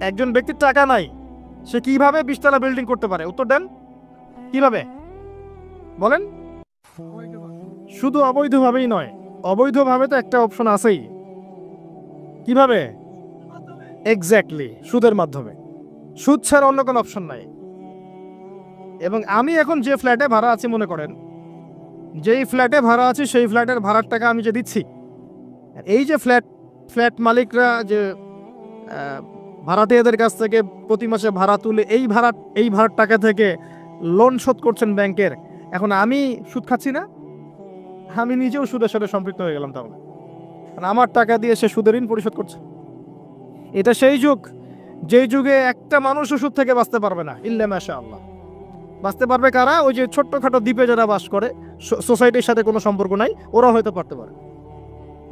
S1: একজন ব্যক্তির টাকা নাই সে কিভাবে 20 তলা বিল্ডিং করতে পারে উত্তর দেন কিভাবে বলেন শুধু অবৈধভাবেই নয় অবৈধভাবে তো একটা অপশন আছেই কিভাবে এক্স্যাক্টলি সুদের মাধ্যমে সুদ ছাড়া অন্য কোনো অপশন নাই এবং আমি এখন যে ফ্ল্যাটে ভাড়া আছি মনে করেন যেই ফ্ল্যাটে ভাড়া আছি সেই ফ্ল্যাটের ভাড়ার টাকা আমি যে দিচ্ছি এই যে ফ্ল্যাট মালিকরা যে ভাড়াটিয়াদের কাছ থেকে প্রতি মাসে ভাড়া তুলে এই ভাড়ার টাকা থেকে লোন শোধ করছেন ব্যাংকের এখন আমি সুদ খাচ্ছি না আমি নিজেও সুদের সাথে সম্পৃক্ত হয়ে গেলাম তাহলে আমার টাকা দিয়ে সে সুদের ঋণ পরিশোধ করছে এটা সেই যুগ যেই যুগে একটা মানুষও সুদ থেকে বাঁচতে পারবে না ইল্লা মাশাআল্লাহ বাঁচতে পারবে কারা ওই যে ছোট্টখাটো দ্বীপে যারা বাস করে সোসাইটির সাথে কোনো সম্পর্ক নাই ওরা হয়তো পারতে পারে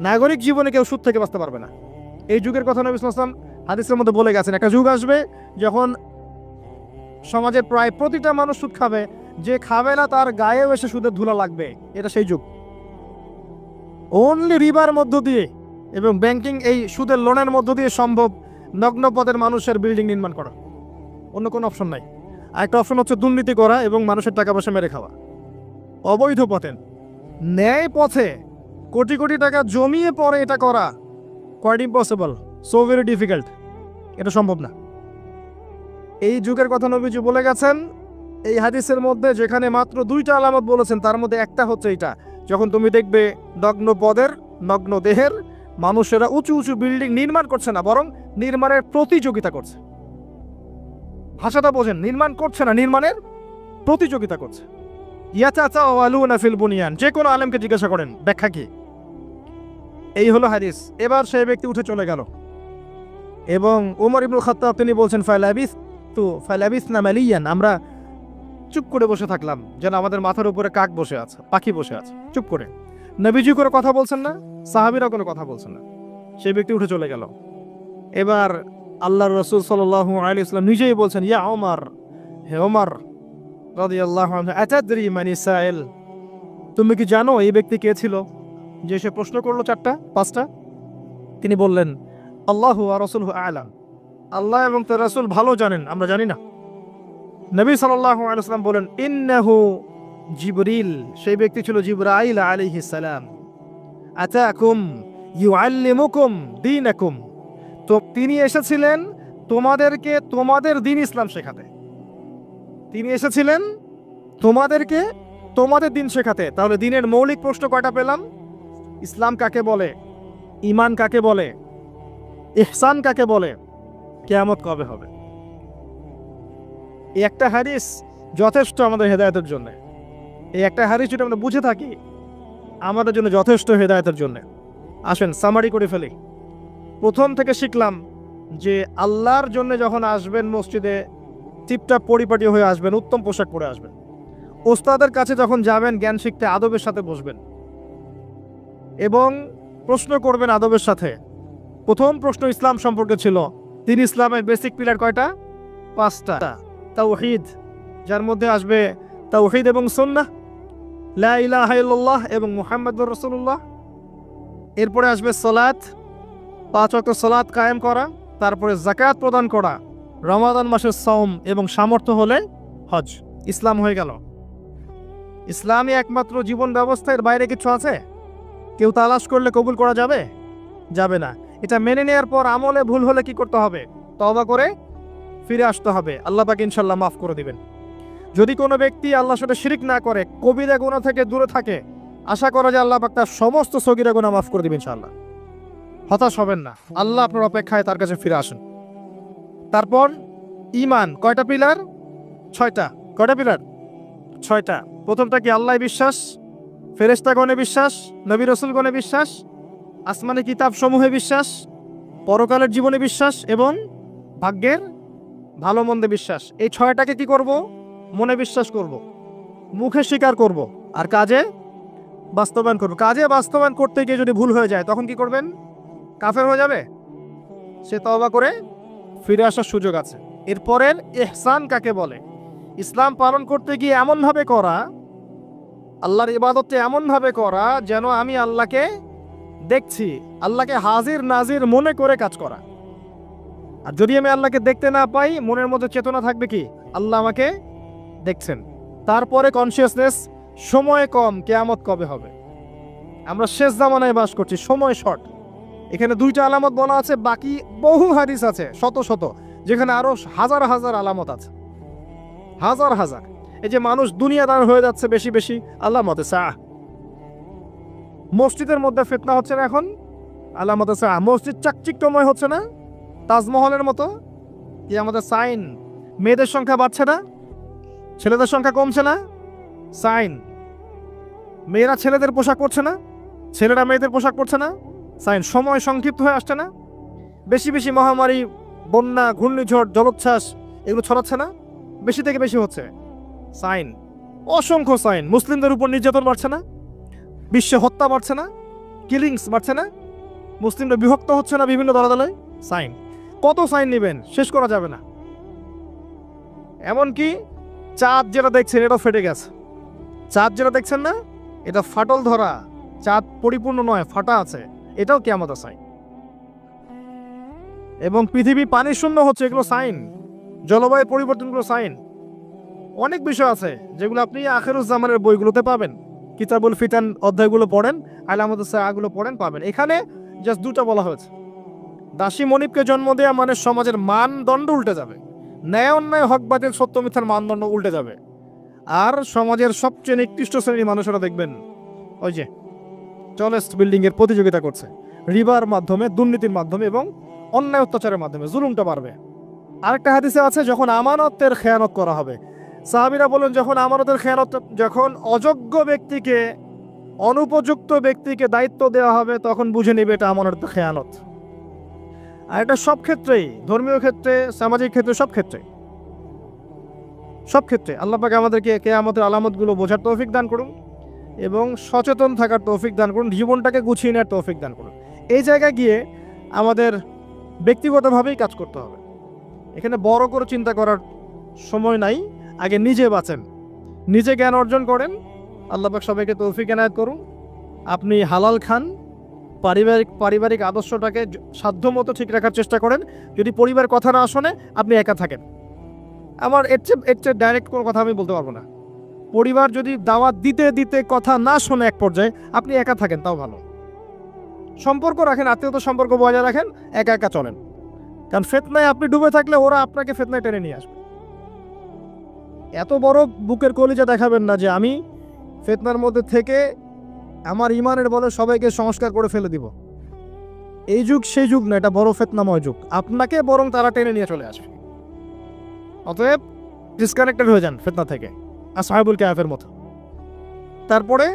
S1: নাগরিক জীবনে কেউ সুদ থেকে বাঁচতে পারবে না এই যুগের কথা নবী সাল্লাল্লাহু আলাইহি ওয়াসাল্লাম হাদিসের মধ্যে বলে গেছেন একটা যুগ আসবে যখন সমাজের প্রায় প্রতিটা মানুষ সুদ খাবে যে খাবে না তার গায়েও এসে সুদের ধুলা লাগবে এটা সেই যুগ অনলি রিবার মধ্য দিয়ে এবং ব্যাংকিং এই সুদের লোনের মধ্য দিয়ে সম্ভব নগ্ন পদের মানুষের বিল্ডিং নির্মাণ করা অন্য কোনো অপশন নাই আরেকটা অপশন হচ্ছে দুর্নীতি করা এবং মানুষের টাকা পয়সা মেরে খাওয়া অবৈধ পথে ন্যায় পথে কোটি কোটি টাকা জমিয়ে পরে এটা করা quite impossible so very difficult এটা সম্ভব না এই যুগের কথা নবীজি বলে গেছেন এই হাদিসের মধ্যে যেখানে মাত্র 2টা আলামত বলেছেন তার মধ্যে একটা হচ্ছে এটা যখন তুমি দেখবে নগ্ন পদের নগ্ন দেহের মানুষেরা উঁচু উঁচু বিল্ডিং নির্মাণ করছে না বরং নির্মাণের প্রতিযোগিতা করছে ভাষাটা বোঝেন নির্মাণ করছে না নির্মাণের প্রতিযোগিতা করছে ইয়াতাতাওয়ালুনা ফিল বুনিয়ান যে কোনো আলেমকে জিজ্ঞাসা করেন ব্যাখ্যা কি এই হলো হাদিস এবার সেই ব্যক্তি উঠে চলে গেল এবং ওমর ইবনুল খাত্তাব তিনি বলছেন ফালাবিসনা মালিয়ান আমরা চুপ করে বসে থাকলাম যেন আমাদের মাথার উপরে কাক বসে আছে পাখি বসে আছে চুপ করে নবীজি করে কথা বলছেন না সাহাবীরা কোনো কথা বলছেন না সেই ব্যক্তি উঠে চলে গেল এবার আল্লাহর রাসূল সাল্লাল্লাহু আলাইহি ওয়াসাল্লাম নিজেই বলছেন ইয়া ওমর হে ওমর রাদিয়াল্লাহু আনহু আতাদরি মানি সাইল তুমি কি জানো এই ব্যক্তি কে ছিল যে সে প্রশ্ন করলো 4টা 5টা তিনি বললেন আল্লাহু ওয়া রাসূলুহু আ'লাম আল্লাহ এবং তার রাসূল ভালো জানেন আমরা জানি না নবী সাল্লাল্লাহু আলাইহি ওয়াসাল্লাম বলেন ইন্নাহু জিবরিল সেই ব্যক্তি ছিল জিবরাইল আলাইহিস সালাম আতাকুম ইউআল্লিমুকুম দীনাকুম তো তিনি এসেছিলেন তোমাদেরকে তোমাদের দ্বীন ইসলাম শেখাতে তিনি এসেছিলেন তোমাদেরকে তোমাদের দ্বীন শেখাতে তাহলে দ্বীনের মৌলিক প্রশ্ন কয়টা পেলাম ইসলাম কাকে বলে ঈমান কাকে বলে ইহসান কাকে বলে কিয়ামত কবে হবে এই একটা হাদিস যথেষ্ট আমাদের হেদায়েতের জন্য এই একটা হাদিস যদি আমরা বুঝে থাকি আমাদের জন্য যথেষ্ট হেদায়েতের জন্য আসেন সামারি করে ফেলি প্রথম থেকে শিখলাম যে আল্লাহর জন্য যখন আসবেন মসজিদে টিপটাপ পরিপাটি হয়ে আসবেন উত্তম পোশাক পরে আসবেন ওস্তাদের কাছে যখন যাবেন জ্ঞান শিখতে আদবের সাথে বসবেন এবং প্রশ্ন করবেন আদবের সাথে। প্রথম প্রশ্ন ইসলাম সম্পর্কে ছিল। তিন ইসলামের বেসিক পিলার কয়টা? 5টা। তাওহীদ, যার মধ্যে আসবে তাওহীদ এবং সুন্নাহ, লা ইলাহা ইল্লাল্লাহ এবং মুহাম্মাদুর রাসূলুল্লাহ। এরপরে আসবে সালাত, 5 ওয়াক্ত সালাত কায়েম করা, তারপরে যাকাত প্রদান করা, রমাদান মাসের সাওম এবং সামর্থ্য হলে হজ। ইসলাম হয়ে গেল। ইসলামই একমাত্র জীবন ব্যবস্থা, এর বাইরে কিছু আছে? কেউ তালাশ করলে কবুল করা যাবে? যাবে না। এটা মেনে নেওয়ার পর আমলে ভুল হলে কি করতে হবে? তওবা করে ফিরে আসতে হবে। আল্লাহ পাক ইনশাআল্লাহ মাফ করে দিবেন। যদি কোনো ব্যক্তি আল্লাহর সাথে শিরিক না করে, কবিরা গুনাহ থেকে দূরে থাকে, আশা করা যায় আল্লাহ পাক তার সমস্ত সগীরা গুনাহ মাফ করে দিবেন ইনশাআল্লাহ। হতাশ হবেন না, আল্লাহ আপনার অপেক্ষায়, তার কাছে ফিরে আসুন। তারপর ঈমান, কয়টা পিলার? 6টা। কয়টা পিলার? 6টা। প্রথমটা কি? আল্লাহ বিশ্বাস, ফেরেশতাগণে বিশ্বাস, নবী রাসূলগণে বিশ্বাস, আসমানি কিতাব সমূহে বিশ্বাস, পরকালের জীবনে বিশ্বাস এবং ভাগ্যের ভালো মন্দে বিশ্বাস। এই 6টাকে কি করব? মনে বিশ্বাস করব, মুখে স্বীকার করব, আর কাজে বাস্তবায়ন করব। কাজে বাস্তবায়ন করতে গিয়ে যদি ভুল হয়ে যায় তখন কি করবেন? কাফের হয়ে যাবে? সে তওবা করে ফিরে আসার সুযোগ আছে। এরপরের ইহসান কাকে বলে? ইসলাম পালন করতে গিয়ে এমনভাবে করা, আল্লাহর ইবাদতটা এমনভাবে করা যেন আমি আল্লাহকে দেখছি, আল্লাহকে হাজির নাজির মনে করে কাজ করা। আর যদি আমি আল্লাহকে দেখতে না পাই, মনের মধ্যে চেতনা থাকবে কি? আল্লাহ আমাকে দেখছেন। তারপরে কনসিয়াসনেস, সময় কম, কিয়ামত কবে হবে। আমরা শেষ জামানায় বাস করছি, সময় শর্ট। এখানে 2টা আলামত বলা আছে, বাকি বহু হাদিস আছে শত শত, যেখানে আরো হাজার হাজার আলামত আছে, হাজার হাজার। এই যে মানুষ দুনিয়াদার হয়ে যাচ্ছে বেশি বেশি, আলামতে সাআহ। মসজিদের মধ্যে ফিতনা হচ্ছে না এখন, আলামতে সাআহ। মসজিদ চাকচিক্যময় হচ্ছে না, তাজমহলের মতো, কি আমাদের সাইন। মেয়েদের সংখ্যা বাড়ছে না, ছেলেদের সংখ্যা কমছে না, সাইন। মেয়েরা ছেলেদের পোশাক পরছে না, ছেলেরা মেয়েদের পোশাক পরছে না, সাইন। সময় সংক্ষিপ্ত হয়ে আসছে না, বেশি বেশি মহামারী, বন্যা, ঘূর্ণিঝড়, জলোচ্ছ্বাস এগুলো ছড়াচ্ছে না, বেশি থেকে বেশি হচ্ছে, সাইন। অসংখ্য সাইন। মুসলিমদের উপর নির্যাতন বাড়ছে না, বিশ্বে হত্যা বাড়ছে না, কিলিংস বাড়ছে না, মুসলিমরা বিভক্ত হচ্ছে না বিভিন্ন দলে, সাইন। কত সাইন নেবেন, শেষ করা যাবে না। এমনকি চাঁদ যেটা দেখছেন এটা ফেটে গেছে। চাঁদ যেটা দেখছেন না, এটা ফাটল ধরা, চাঁদ পরিপূর্ণ নয়, ফাটা আছে, এটাও কিয়ামতের সাইন। এবং পৃথিবী পানি শূন্য হচ্ছে, এগুলো সাইন। জলবায়ু পরিবর্তনগুলো সাইন। অনেক বিষয় আছে যেগুলো আপনি আখিরুজ্জামানের বইগুলোতে পাবেন। কিতাবুল ফিতান অধ্যায়গুলো পড়েন, আলামতুস সাআগুলো পড়েন, পাবেন। এখানে জাস্ট 2টা বলা হয়েছে। দাসী মনিবকে জন্ম দেওয়া মানে সমাজের মানদণ্ড উল্টে যাবে, ন্যায় অন্যায় হক বাতিল সত্য মিথ্যার মানদণ্ড উল্টে যাবে। আর সমাজের সবচেয়ে নিকৃষ্ট শ্রেণীর মানুষেরা দেখবেন ওই যে টলেস্ট বিল্ডিং এর প্রতিযোগিতা করছে, রিবার মাধ্যমে, দুর্নীতির মাধ্যমে এবং অন্যায় অত্যাচারের মাধ্যমে জুলুমটা বাড়বে। আরেকটা হাদিসে আছে, যখন আমানতের খেয়ানত করা হবে, সাহাবীরা বলেন যখন আমানতের খেয়ানত, যখন অযোগ্য ব্যক্তিকে, অনুপযুক্ত ব্যক্তিকে দায়িত্ব দেওয়া হবে, তখন বুঝে নেবে এটা আমানতের খেয়ানত। আর এটা সব ক্ষেত্রেই, ধর্মীয় ক্ষেত্রে, সামাজিক ক্ষেত্রে, সব ক্ষেত্রে, সব ক্ষেত্রে। আল্লাহ পাক আমাদেরকে কিয়ামতের আলামতগুলো বোঝার তৌফিক দান করুন এবং সচেতন থাকার তৌফিক দান করুন, জীবনটাকে গুছিয়ে নেওয়ার তৌফিক দান করুন। এই জায়গায় গিয়ে আমাদের ব্যক্তিগতভাবেই কাজ করতে হবে। এখানে বড় করে চিন্তা করার সময় নাই, আগে নিজে বাঁচেন, নিজে জ্ঞান অর্জন করেন। আল্লাহ পাক সবাইকে তৌফিক এনায়েত করুন। আপনি হালাল খান, পারিবারিক আদর্শটাকে সাধ্যমতো ঠিক রাখার চেষ্টা করেন। যদি পরিবার কথা না শোনে, আপনি একা থাকেন। আমার এর চেয়ে ডাইরেক্ট কোনো কথা আমি বলতে পারবো না। পরিবার যদি দাওয়াত দিতে দিতে কথা না শোনে এক পর্যায়ে, আপনি একা থাকেন, তাও ভালো। সম্পর্ক রাখেন, আত্মীয়তা সম্পর্ক বজায় রাখেন, একা একা চলেন। কারণ ফিতনায় আপনি ডুবে থাকলে ওরা আপনাকে ফিতনায় টেনে নিয়ে আসবে। এত বড় বুকের কলিজা দেখাবেন না যে আমি ফিতনার মধ্যে থেকে আমার ইমানের বলে সবাইকে সংস্কার করে ফেলে দিব। এই যুগ সেই যুগ না, এটা বড় ফিতনাময় যুগ। আপনাকে বরং তারা টেনে নিয়ে চলে আসবে। অতএব ডিসকানেক্টেড হয়ে যান ফিতনা থেকে, আসহাবুল কাহফের মতো। তারপরে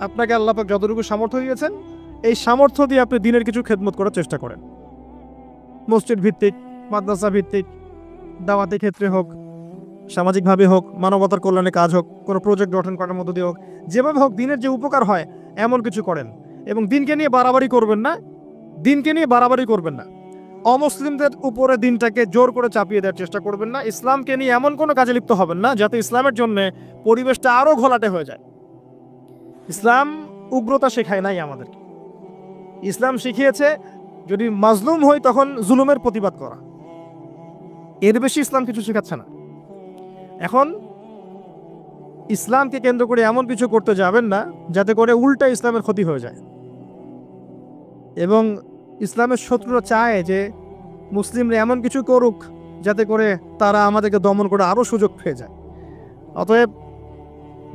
S1: আপনাকে আল্লাহ পাক যতটুকু সামর্থ্য দিয়েছেন, এই সামর্থ্য দিয়ে আপনি দিনের কিছু খেদমত করার চেষ্টা করেন। মসজিদ ভিত্তিক, মাদ্রাসা ভিত্তিক, দাওয়াতি ক্ষেত্রে হোক, সামাজিকভাবে হোক, মানবতার কল্যাণে কাজ হোক, কোনো প্রজেক্ট গঠন করার মধ্য দিয়ে হোক, যেভাবে হোক দিনের যে উপকার হয় এমন কিছু করেন এবং দিনকে নিয়ে বাড়াবাড়ি করবেন না, দিনকে নিয়ে বাড়াবাড়ি করবেন না। অমুসলিমদের উপরে দিনটাকে জোর করে চাপিয়ে দেওয়ার চেষ্টা করবেন না। ইসলামকে নিয়ে এমন কোনো কাজে লিপ্ত হবেন না যাতে ইসলামের জন্য পরিবেশটা আরো ঘোলাটে হয়ে যায়। ইসলাম উগ্রতা শেখায় নাই আমাদেরকে। ইসলাম শিখিয়েছে যদি মাজলুম হই তখন জুলুমের প্রতিবাদ করা, এর বেশি ইসলাম কিছু শেখাচ্ছে না। এখন ইসলামকে কেন্দ্র করে এমন কিছু করতে যাবেন না যাতে করে উল্টা ইসলামের ক্ষতি হয়ে যায়। এবং ইসলামের শত্রুরা চায় যে মুসলিমরা এমন কিছু করুক যাতে করে তারা আমাদেরকে দমন করে আরও সুযোগ পেয়ে যায়। অতএব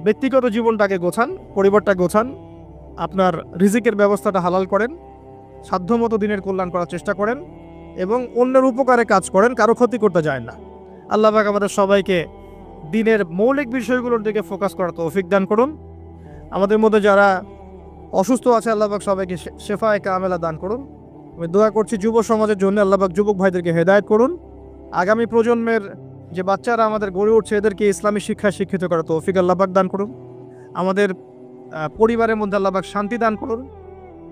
S1: ব্যক্তিগত জীবনটাকে গোছান, পরিবারটা গোছান, আপনার রিজিকের ব্যবস্থাটা হালাল করেন, সাধ্যমতো দিনের কল্যাণ করার চেষ্টা করেন এবং অন্যের উপকারে কাজ করেন, কারো ক্ষতি করতে যায় না। আল্লাহ পাক আমাদের সবাইকে দিনের মৌলিক বিষয়গুলোর দিকে ফোকাস করার তৌফিক দান করুন। আমাদের মধ্যে যারা অসুস্থ আছে আল্লাহ পাক সবাইকে শেফায়ে কামেলা দান করুন। আমি দোয়া করছি যুব সমাজের জন্য আল্লাহ পাক যুবক ভাইদেরকে হেদায়েত করুন। আগামী প্রজন্মের যে বাচ্চারা আমাদের গড়ে উঠছে এদেরকে ইসলামী শিক্ষায় শিক্ষিত করার তৌফিক আল্লাহ পাক দান করুন। আমাদের পরিবারের মধ্যে আল্লাহ পাক শান্তি দান করুন,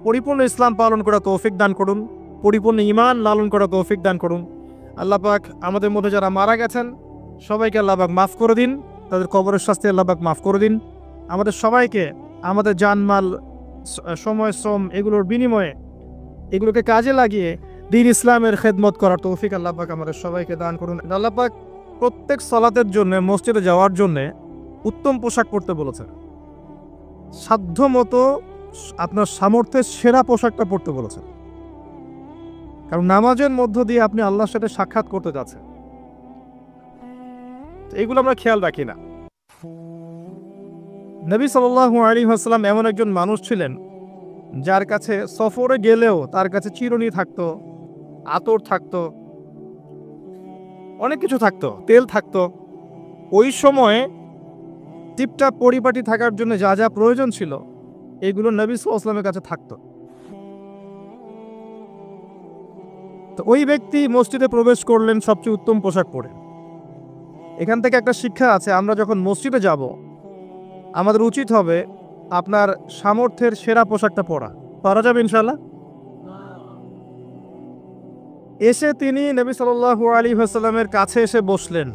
S1: পরিপূর্ণ ইসলাম পালন করা তৌফিক দান করুন, পরিপূর্ণ ঈমান লালন করা তৌফিক দান করুন। আল্লাহ পাক আমাদের মধ্যে যারা মারা গেছেন সবাইকে আল্লাহ পাক মাফ করে দিন, তাদের কবরের শাস্তি আল্লাহ পাক মাফ করে দিন। আমাদের সবাইকে আমাদের জানমাল, সময়, শ্রম এগুলোর বিনিময়ে এগুলোকে কাজে লাগিয়ে দ্বীন ইসলামের খেদমত করার তৌফিক আল্লাহ পাক আমাদের সবাইকে দান করুন। আল্লাহ পাক প্রত্যেক সালাতের জন্য মসজিদে যাওয়ার জন্য উত্তম পোশাক পরতে বলেছেন। সাধ্যমতো আপনার সামর্থ্যের সেরা পোশাকটা পরতে বলেছেন, কারণ নামাজের মধ্য দিয়ে আপনি আল্লাহর সাথে সাক্ষাৎ করতে যাচ্ছেন। এগুলো আমরা খেয়াল রাখি না। নবী সাল্লাল্লাহু আলাইহি ওয়াসাল্লাম এমন একজন মানুষ ছিলেন যার কাছে সফরে গেলেও তার কাছে চিরুনি থাকতো, আতর থাকতো, অনেক কিছু থাকতো, তেল থাকতো। ওই সময়ে টিপটাপ পরিপাটি থাকার জন্য যা যা প্রয়োজন ছিল এগুলো নবী সাল্লাল্লাহু আলাইহি ওয়াসাল্লামের কাছে থাকতো। তো ওই ব্যক্তি মসজিদে প্রবেশ করলেন সবচেয়ে উত্তম পোশাক পরে। এখান থেকে একটা শিক্ষা আছে, আমরা যখন মসজিদে যাব আমাদের উচিত হবে আপনার সামর্থ্যের সেরা পোশাকটা পরা। পারা যাবে ইনশাআল্লাহ? এসে তিনি নবী সাল্লাল্লাহু আলাইহি ওয়াসাল্লামের কাছে এসে বসলেন,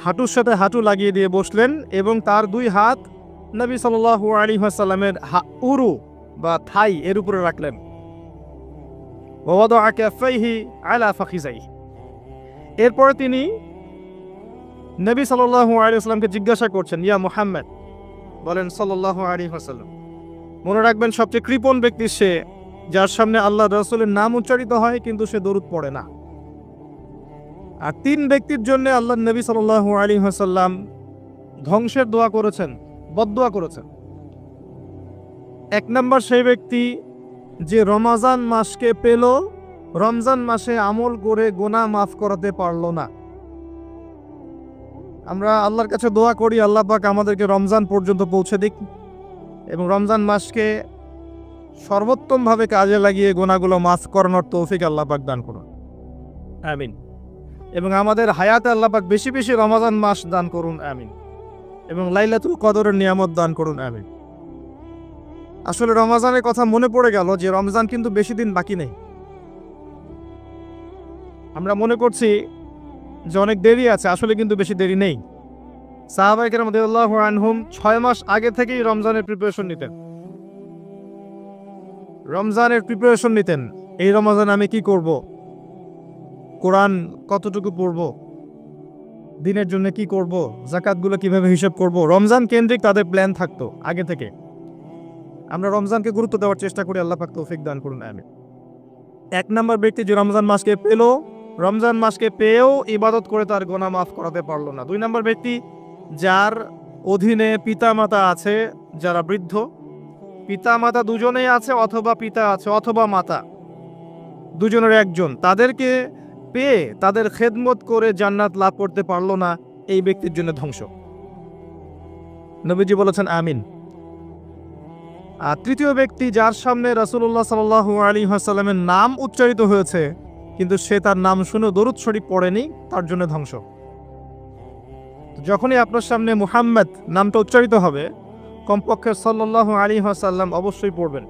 S1: হাঁটুর সাথে হাঁটু লাগিয়ে দিয়ে বসলেন এবং তার দুই হাত নবী সাল্লাল্লাহু আলাইহি ওয়াসাল্লামের উরু বা থাই এর উপরে রাখলেন। ওয়াদাআ কাফাইহি আলা ফাখিজাইহি। এরপরে তিনি নবী সাল্লাল্লাহু আলাইহি ওয়াসাল্লামকে জিজ্ঞাসা করছেন, ইয়া মুহাম্মদ, বলেন সাল্লাল্লাহু আলাইহি ওয়াসাল্লাম। মনে রাখবেন সবচেয়ে কৃপণ ব্যক্তি সে যার সামনে আল্লাহ রাসূলের নাম উচ্চারিত হয় কিন্তু সে দরুদ পড়ে না। আর তিন ব্যক্তির জন্য আল্লাহ নবী সাল্লাল্লাহু আলাইহি ওয়াসাল্লাম ধ্বংসের দোয়া করেছেন, বদদোয়া করেছেন। এক নম্বর সেই ব্যক্তি যে রমজান মাসকে পেল, রমজান মাসে আমল করে গুনাহ মাফ করাতে পারল না। আমরা আল্লাহর কাছে দোয়া করি আল্লাহ পাক আমাদেরকে রমজান পর্যন্ত পৌঁছে দিক এবং রমজান মাসকে সর্বোত্তমভাবে কাজে লাগিয়ে গুনাহগুলো মাফ করানোর তৌফিক আল্লাহ পাক দান করুন, আমিন। এবং আমাদের হায়াতে আল্লাহ পাক বেশি বেশি রমজান মাস দান করুন, আমিন। এবং লাইলাতুল কদরের নিয়ামত দান করুন, আমিন। আসলে রমজানের কথা মনে পড়ে গেল যে রমজান কিন্তু বেশি দিন বাকি নেই। আমরা মনে করছি যে অনেক দেরি আছে, আসলে কিন্তু বেশি দেরি নেই। সাহাবায়ে কেরাম রাদিয়াল্লাহু আনহুম 6 মাস আগে থেকেই রমজানের প্রিপারেশন নিতেন। এই রমজানে আমি কি করব, কোরআন কতটুকু পড়ব, দিনের জন্য কি করব, যাকাতগুলো কিভাবে হিসাব করব, রমজান কেন্দ্রিক তাদের প্ল্যান থাকতো আগে থেকে। আমরা রমজানকে গুরুত্ব দেওয়ার চেষ্টা করি, আল্লাহ পাক তৌফিক দান করুন, আমিন। এক নম্বর ব্যক্তি যে রমজান মাসকে পেল, রমজান মাসকে পেয়েও ইবাদত করে তার গুনাহ মাফ করাতে পারলো না। 2 নম্বর ব্যক্তি যার অধীনে পিতা মাতা আছে, যারা বৃদ্ধ, পিতা মাতা দুজনেই আছে অথবা পিতা আছে অথবা মাতা, দুজনের একজন, তাদেরকে পেয়ে তাদের খেদমত করে জান্নাত লাভ করতে পারলো না, এই ব্যক্তির জন্য ধ্বংস। নবীজি বলেছেন আমিন। আর তৃতীয় ব্যক্তি যার সামনে রাসূলুল্লাহ সাল্লাল্লাহু আলাইহি ওয়াসাল্লামের নাম উচ্চারিত হয়েছে কিন্তু সে তার নাম শুনে দরুদ শরীফ পড়েনি, তার জন্য ধ্বংস। যখনই আপনার সামনে মুহাম্মদ নামটা উচ্চারিত হবে কমপক্ষে সাল্লাল্লাহু আলাইহি ওয়াসাল্লাম অবশ্যই পড়বেন।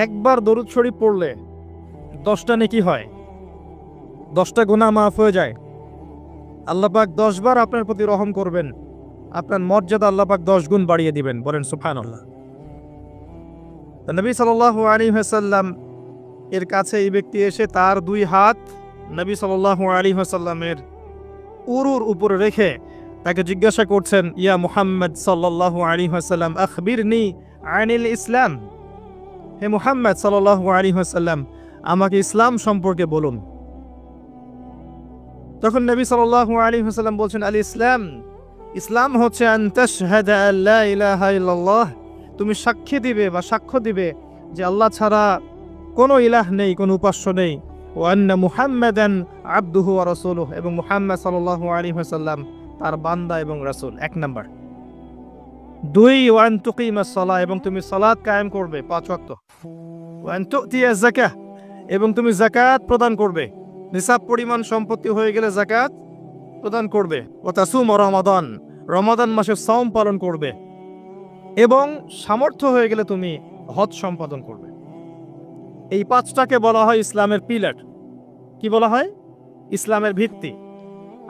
S1: একবার দরুদ শরীফ পড়লে 10টা নেকি হয়, 10টা গুনাহ মাফ হয়ে যায়। আল্লাহ পাক 10 বার আপনার প্রতি রহম করবেন, আপনার মর্যাদা আল্লাহ পাক 10 গুণ বাড়িয়ে দিবেন। বলেন সুবহানাল্লাহ। তো নবী সাল্লাল্লাহু আলাইহি ওয়াসাল্লাম এর কাছে এই ব্যক্তি এসে তার 2 হাত নবী সাল্লাল্লাহু আলাইহি ওয়াসাল্লামের উরুর উপরে রেখে তাকে জিজ্ঞাসা করছেন, ইয়া মুহাম্মদ সাল্লাল্লাহু আলাইহি ওয়াসাল্লাম আখবিরনি আনিল ইসলাম। হে মুহাম্মদ সাল্লাল্লাহু আলাইহি ওয়াসাল্লাম, আমাকে ইসলাম সম্পর্কে বলুন। তখন নবী সাল্লাল্লাহু আলাইহি ওয়াসাল্লাম বলছেন, আল ইসলাম, ইসলাম হচ্ছে আন তাশহাদা আল্লা ইলাহা ইল্লাল্লাহ, তুমি সাক্ষী দিবে বা সাক্ষ্য দিবে যে আল্লাহ ছাড়া কোনো ইলাহ নেই, কোনো উপাস্য নেই, ওয়া আন্না মুহাম্মাদান আবদুহু ওয়া রাসূলুহু, এবং মুহাম্মদ সাল্লাল্লাহু আলাইহি ওয়াসাল্লাম তার বান্দা এবং রাসূল। 1 নাম্বার। 2, ওয়া আন তুকিমাস সালাহ, এবং তুমি সালাত কায়েম করবে 5 ওয়াক্ত। ওয়া আন তুতিয়া যাকাহ, এবং তুমি যাকাত প্রদান করবে, নিসাব পরিমাণ সম্পত্তি হয়ে গেলে যাকাত প্রদান করবে। ওয়া তাসুম রমাদান, রমাদান মাসে সাওম পালন করবে, এবং সামর্থ্য হয়ে গেলে তুমি হজ সম্পাদন করবে। এই 5টাকে বলা হয় ইসলামের পিলার। কি বলা হয়? ইসলামের ভিত্তি।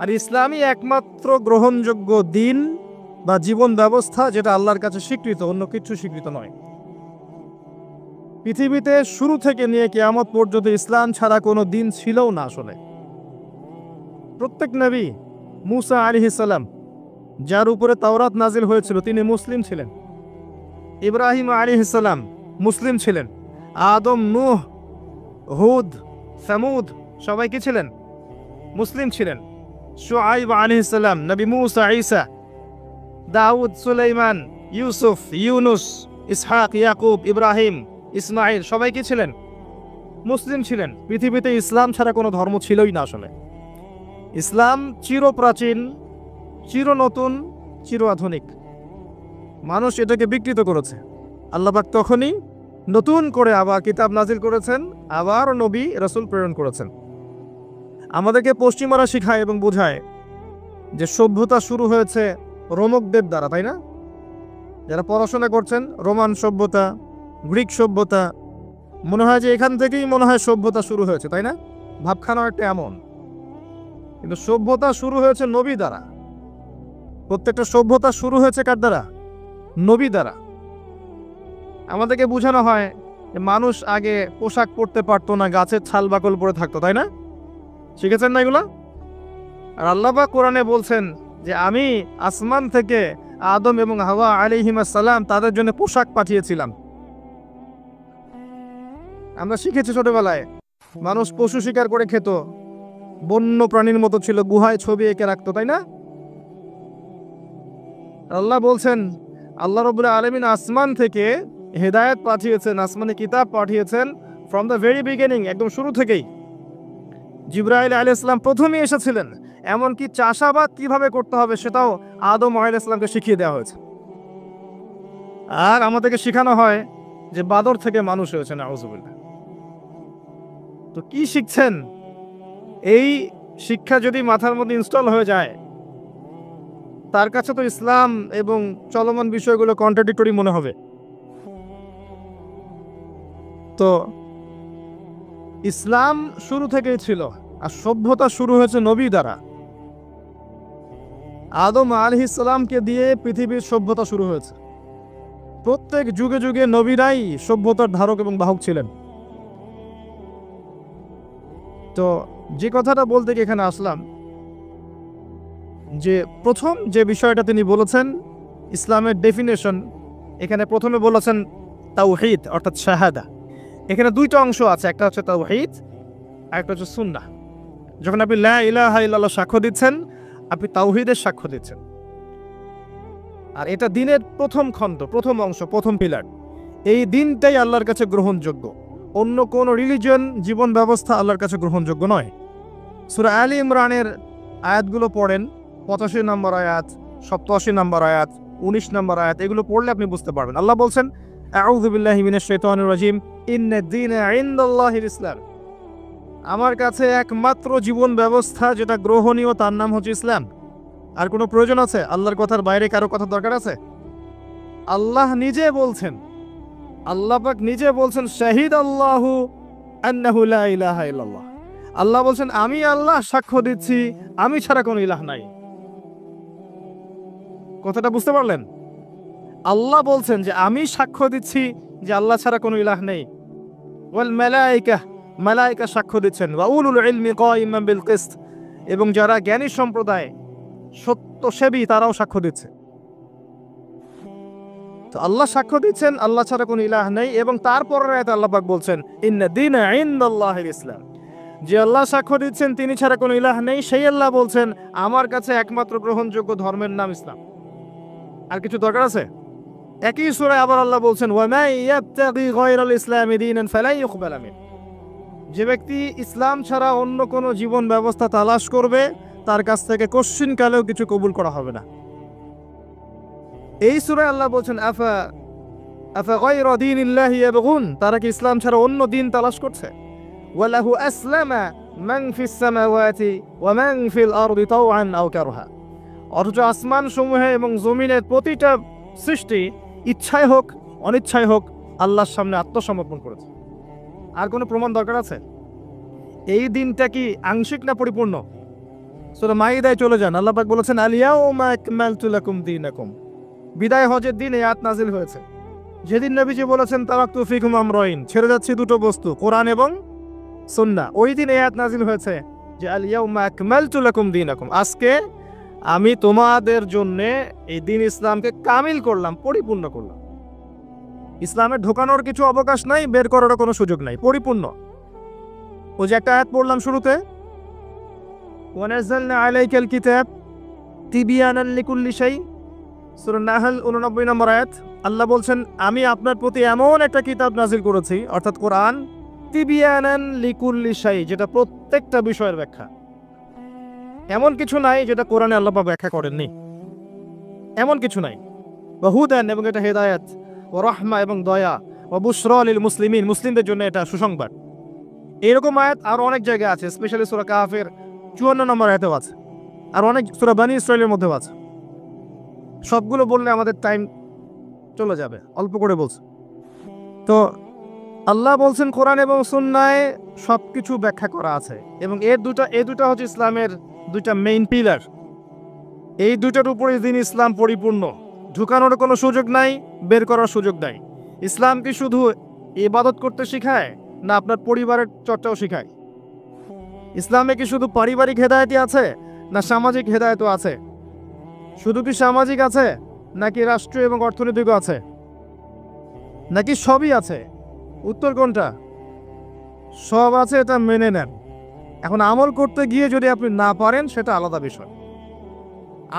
S1: আর ইসলামই একমাত্র গ্রহণযোগ্য দিন বা জীবন ব্যবস্থা যেটা আল্লাহর কাছে স্বীকৃত, অন্য কিছু স্বীকৃত নয়। পৃথিবীতে শুরু থেকে নিয়ে কিয়ামত পর্যন্ত ইসলাম ছাড়া কোনো দিন ছিলও না। আসলে প্রত্যেক নবী, মুসা আলাইহিস সালাম যার উপরে তাওরাত নাজিল হয়েছিল, তিনি মুসলিম ছিলেন। ইব্রাহিম আলাইহিস সালাম মুসলিম ছিলেন। আদম, নূহ, হুদ, সামুদ সবাই কি ছিলেন? মুসলিম ছিলেন। শুআইব আলাইহিস সালাম, নবী মুসা, ঈসা, দাউদ, সুলাইমান, ইউসুফ, ইউনুস, ইসহাক, ইয়াকুব, ইব্রাহিম, ইসমাইল সবাই কি ছিলেন? মুসলিম ছিলেন। পৃথিবীতে ইসলাম ছাড়া কোনো ধর্ম ছিলই না। আসলে ইসলাম চিরপ্রাচীন, চির নতুন, চির আধুনিক। মানুষ এটাকে বিকৃত করেছে। আল্লাহ পাক তখনই নতুন করে আবার কিতাব নাজিল করেছেন, আবার নবী রাসূল প্রেরণ করেছেন। আমাদেরকে পশ্চিমারা শিখায় এবং বোঝায় যে সভ্যতা শুরু হয়েছে রোমকদের দ্বারা, তাই না? যারা পড়াশোনা করছেন, রোমান সভ্যতা, গ্রিক সভ্যতা, মনে হয় যে এখান থেকেই মনে হয় সভ্যতা শুরু হয়েছে, তাই না? ভাবখানা একটা এমন। কিন্তু সভ্যতা শুরু হয়েছে নবী দ্বারা। প্রত্যেকটা সভ্যতা শুরু হয়েছে কার দ্বারা? নবী দ্বারা। আমাদেরকে বোঝানো হয় যে মানুষ আগে পোশাক পরতে পারতো না, গাছের ছাল বাকল পরে থাকতো, তাই না? শিখেছেন না এগুলো? আর আল্লাহ পাক কোরআনে বলছেন যে আমি আসমান থেকে আদম এবং হাওয়া আলাইহিমাস সালাম তাদের জন্য পোশাক পাঠিয়েছিলাম। আমরা শিখেছি ছোটবেলায় মানুষ পশু শিকার করে খেত, বন্য প্রাণীর মতো ছিল, গুহায় ছবি এঁকে রাখতো, তাই না? আল্লাহ বলছেন, আল্লাহ রাব্বুল আলামিন আসমান থেকে হেদায়েত পাঠিয়েছেন, আসমানে কিতাব পাঠিয়েছেন ফ্রম দ্য ভেরি বিগিনিং, একদম শুরু থেকেই। জিবরাইল আলাইহিস সালাম প্রথমেই এসেছিলেন। এমনকি চাষাবাদ কিভাবে করতে হবে সেটাও আদম আলাইহিস সালামকে শিখিয়ে দেওয়া হয়েছে। আর আমাদেরকে শেখানো হয় যে বাদর থেকে মানুষ হয়েছে, নাউযুবিল্লাহ। তো কি শিখছেন? এই শিক্ষা যদি মাথার মধ্যে ইনস্টল হয়ে যায়, তার কাছে তো ইসলাম এবং চলমান বিষয়গুলো কন্ট্রাডিক্টরি মনে হবে। তো ইসলাম শুরু থেকেই ছিল, আর সভ্যতা শুরু হয়েছে নবী দ্বারা। আদম আলাইহিস সালামকে দিয়ে পৃথিবীর সভ্যতা শুরু হয়েছে। প্রত্যেক যুগে যুগে নবীরাই সভ্যতার ধারক এবং বাহক ছিলেন। তো যে কথাটা বলতে গিয়ে এখানে আসলাম, যে প্রথম যে বিষয়টা তিনি বলেছেন ইসলামের ডেফিনেশন, এখানে প্রথমে বলেছেন তাওহীদ অর্থাৎ শাহাদা। এখানে 2টা অংশ আছে, একটা হচ্ছে তাওহীদ আর একটা হচ্ছে সুন্নাহ। যখন আপনি লা ইলাহা ইল্লাল্লাহ সাক্ষ্য দিচ্ছেন, আপনি তাওহীদের সাক্ষ্য দিচ্ছেন। আর এটা দিনের প্রথম খণ্ড, প্রথম অংশ, প্রথম পিলার। এই দিনটাই আল্লাহর কাছে গ্রহণযোগ্য। অন্য কোন রিলিজিয়ন, জীবন ব্যবস্থা আল্লাহর কাছে গ্রহণযোগ্য নয়। সূরা আলী ইমরানের আয়াতগুলো পড়েন, 85 নম্বর আয়াত, 87 নম্বর আয়াত, 19 নম্বর আয়াত, এগুলো পড়লে আপনি বুঝতে পারবেন। আল্লাহ বলছেন, আউযু বিল্লাহি মিনাশ শাইতানির রাজিম, ইন্নাদ দীনা ইনদাল্লাহিল ইসলাম। আমার কাছে একমাত্র জীবন ব্যবস্থা যেটা গ্রহণীয় তার নাম হচ্ছে ইসলাম। আর কোনো প্রয়োজন আছে? আল্লাহর কথার বাইরে কারো কথা দরকার আছে? আল্লাহ নিজে বলছেন আল্লাহ পাক নিজে বলছেন শাহিদ আল্লাহু আন্নাহু লা ইলাহা ইল্লাল্লাহ। আল্লাহ বলছেন আমি আল্লাহ সাক্ষ্য দিচ্ছি আমি ছাড়া কোনো ইলাহ নাই। কথাটা বুঝতে পারলেন? আল্লাহ বলছেন যে আমি সাক্ষ্য দিচ্ছি যে আল্লাহ ছাড়া কোনো ইলাহ নেই। ওয়াল মালায়েকা, মালায়েকা সাক্ষ্য দিচ্ছেন। ওয়া উলুল ইলমি কায়িমান বিল কিসত, এবং যারা জ্ঞানী সম্প্রদায় সত্যসেবী তারাও সাক্ষ্য দিচ্ছে। তো আল্লাহ সাক্ষ্য দিচ্ছেন আল্লাহ ছাড়া কোনো ইলাহ নেই, এবং তারপরের আয়াতে আল্লাহ পাক বলছেন ইন্না দীনা ইনদাল্লাহিল ইসলাম, যে আল্লাহ সাক্ষ্য দিচ্ছেন তিনি ছাড়া কোনো ইলাহ নেই, সেই আল্লাহ বলছেন আমার কাছে একমাত্র গ্রহণযোগ্য ধর্মের নাম ইসলাম। আর কিছু দরকার আছে? একই সূরায় আবার আল্লাহ বলছেন ওয়া মান ইয়াবতাগি গায়রাল ইসলামি দীনান ফালা ইউকবাল মিন, যে ব্যক্তি ইসলাম ছাড়া অন্য কোনো জীবন ব্যবস্থা তালাশ করবে তার কাছ থেকে কশ্চিনকালেও কিছু কবুল করা হবে না। এই সূরায় আল্লাহ বলছেন আফা গায়রা দীনিল্লাহি ইয়াবগুন, তারা কি ইসলাম ছাড়া অন্য দিন তালাশ করছে? ওয়ালাহু আসলামা মান ফিস সামাওয়াতি ওয়া মান ফিল আরদি তাওআন আও কারহা, অথচ আসমান সমূহে এবং জমিনের প্রতিটা সৃষ্টি ইচ্ছায় হোক অনিচ্ছায় হোক আল্লাহর সামনে আত্মসমর্পণ করেছে। আর কোনো প্রমাণ দরকার আছে? এই দিনটা কি আংশিক না পরিপূর্ণ? সূরা মাইদায় চলে যান, আল্লাহ পাক বলেছেন আল ইয়াউমা আকমালতু লাকুম দীনাকুম। বিদায় হজের দিন এই আয়াত নাজিল হয়েছে, যেদিন নবীজি বলেছেন তারাকতু ফিকুম আমরাইন, ছেড়ে যাচ্ছি দুটো বস্তু, কোরআন এবং সুন্নাহ। ওই দিন এই আয়াত নাজিল হয়েছে যে আল ইয়াউমা আকমালতু লাকুম দীনাকুম, আজকে আমি তোমাদের জন্য এই দিন ইসলামকে কামিল করলাম, পরিপূর্ণ করলাম। ইসলামে ঢোকানোর কিছু অবকাশ নাই, বের করারও কোনো সুযোগ নাই, পরিপূর্ণ। ওই যে একটা আয়াত পড়লাম শুরুতে, ওয়া নাযালনা আলাইকাল কিতাব তিবিয়ানান লিকুল্লি শাই, সূরা নাহল 89 নম্বর আয়াত। আল্লাহ বলছেন আমি আপনার প্রতি এমন একটা কিতাব নাজিল করেছি, অর্থাৎ কোরআন, তিবিয়ানান লিকুল্লি শাই, যেটা প্রত্যেকটা বিষয়ের ব্যাখ্যা। এমন কিছু নাই যেটা কোরআনে আল্লাহ পাক ব্যাখ্যা করেননি, এমন কিছু নাই। ওয়া হুদান, এবং এটা হেদায়েত, ওয়া রাহমা, এবং দয়া, ওয়া বুশরা লিল মুসলিমিন, মুসলিমদের জন্য এটা সুসংবাদ। এরকম আয়াত আরো অনেক জায়গায় আছে, স্পেশালি সূরা কাফের 54 নম্বর আয়াতেও আছে, আর অনেক সূরা বনী ইসরাঈলের মধ্যেও আছে। সবগুলো বললে আমাদের টাইম চলে যাবে, অল্প করে বলছি। তো আল্লাহ বলছেন কোরআন এবং সুন্নায় সবকিছু ব্যাখ্যা করা আছে, এবং এই দুটা হচ্ছে ইসলামের দুইটা মেইন পিলার। এই দুটার উপরে দিন ইসলাম পরিপূর্ণ, ঢুকানোর কোনো সুযোগ নাই, বের করার সুযোগ নাই। ইসলাম কি শুধু ইবাদত করতে শেখায়, না আপনার পরিবারের চর্চাও শেখায়? ইসলামে কি শুধু পারিবারিক হেদায়েতই আছে, না সামাজিক হেদায়েতও আছে? শুধু কি সামাজিক আছে, নাকি রাষ্ট্রীয় এবং অর্থনৈতিকও আছে, নাকি সবই আছে? উত্তর কোনটা? সব আছে, এটা মেনে নেন। এখন আমল করতে গিয়ে যদি আপনি না পারেন সেটা আলাদা বিষয়।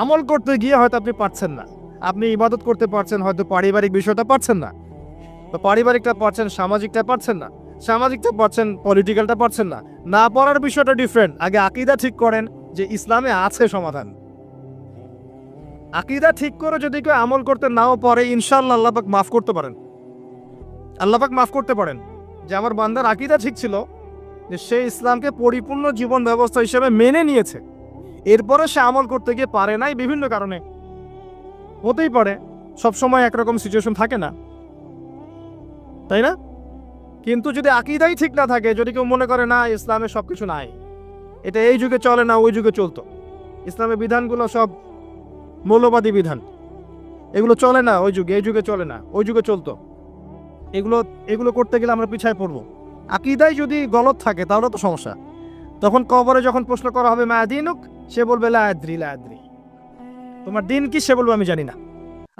S1: আমল করতে গিয়ে হয়তো আপনি পারছেন না, আপনি ইবাদত করতে পারছেন, হয়তো পারিবারিক বিষয়টা পারছেন না, বা পারিবারিকটা পারছেন, সামাজিকটা পারছেন না, সামাজিকটা পারছেন, পলিটিক্যালটা পারছেন না। না পারার বিষয়টা ডিফারেন্ট। আগে আকীদা ঠিক করেন যে ইসলামে আছে সমাধান। আকীদা ঠিক করে যদি কেউ আমল করতে নাও পারে, ইনশাআল্লাহ আল্লাহ পাক মাফ করতে পারেন। আল্লাহ পাক মাফ করতে পারেন যে আমার বান্দার আকীদা ঠিক ছিল, যে সে ইসলামকে পরিপূর্ণ জীবন ব্যবস্থা হিসেবে মেনে নিয়েছে, এরপরে সে আমল করতে গিয়ে পারে নাই বিভিন্ন কারণে। হতেই পারে, সবসময় একরকম সিচুয়েশন থাকে না, তাই না? কিন্তু যদি আকীদাই ঠিক না থাকে, যদি কেউ মনে করে না ইসলামে সবকিছু নাই, এটা এই যুগে চলে না ওই যুগে চলতো, ইসলামের বিধানগুলো সব মৌলবাদী বিধান, এগুলো চলে না ওই যুগে, এই যুগে চলে না ওই যুগে চলতো, এগুলো করতে গেলে আমরা পিছায় পড়বো, আকীদাই যদি গলত থাকে তাহলে তো সমস্যা। তখন কবরে যখন প্রশ্ন করা হবে মা দীনুক, সে বলবে লা আদ্রি লা আদ্রি, তোমার দিন কি? সে বলবে আমি জানি না,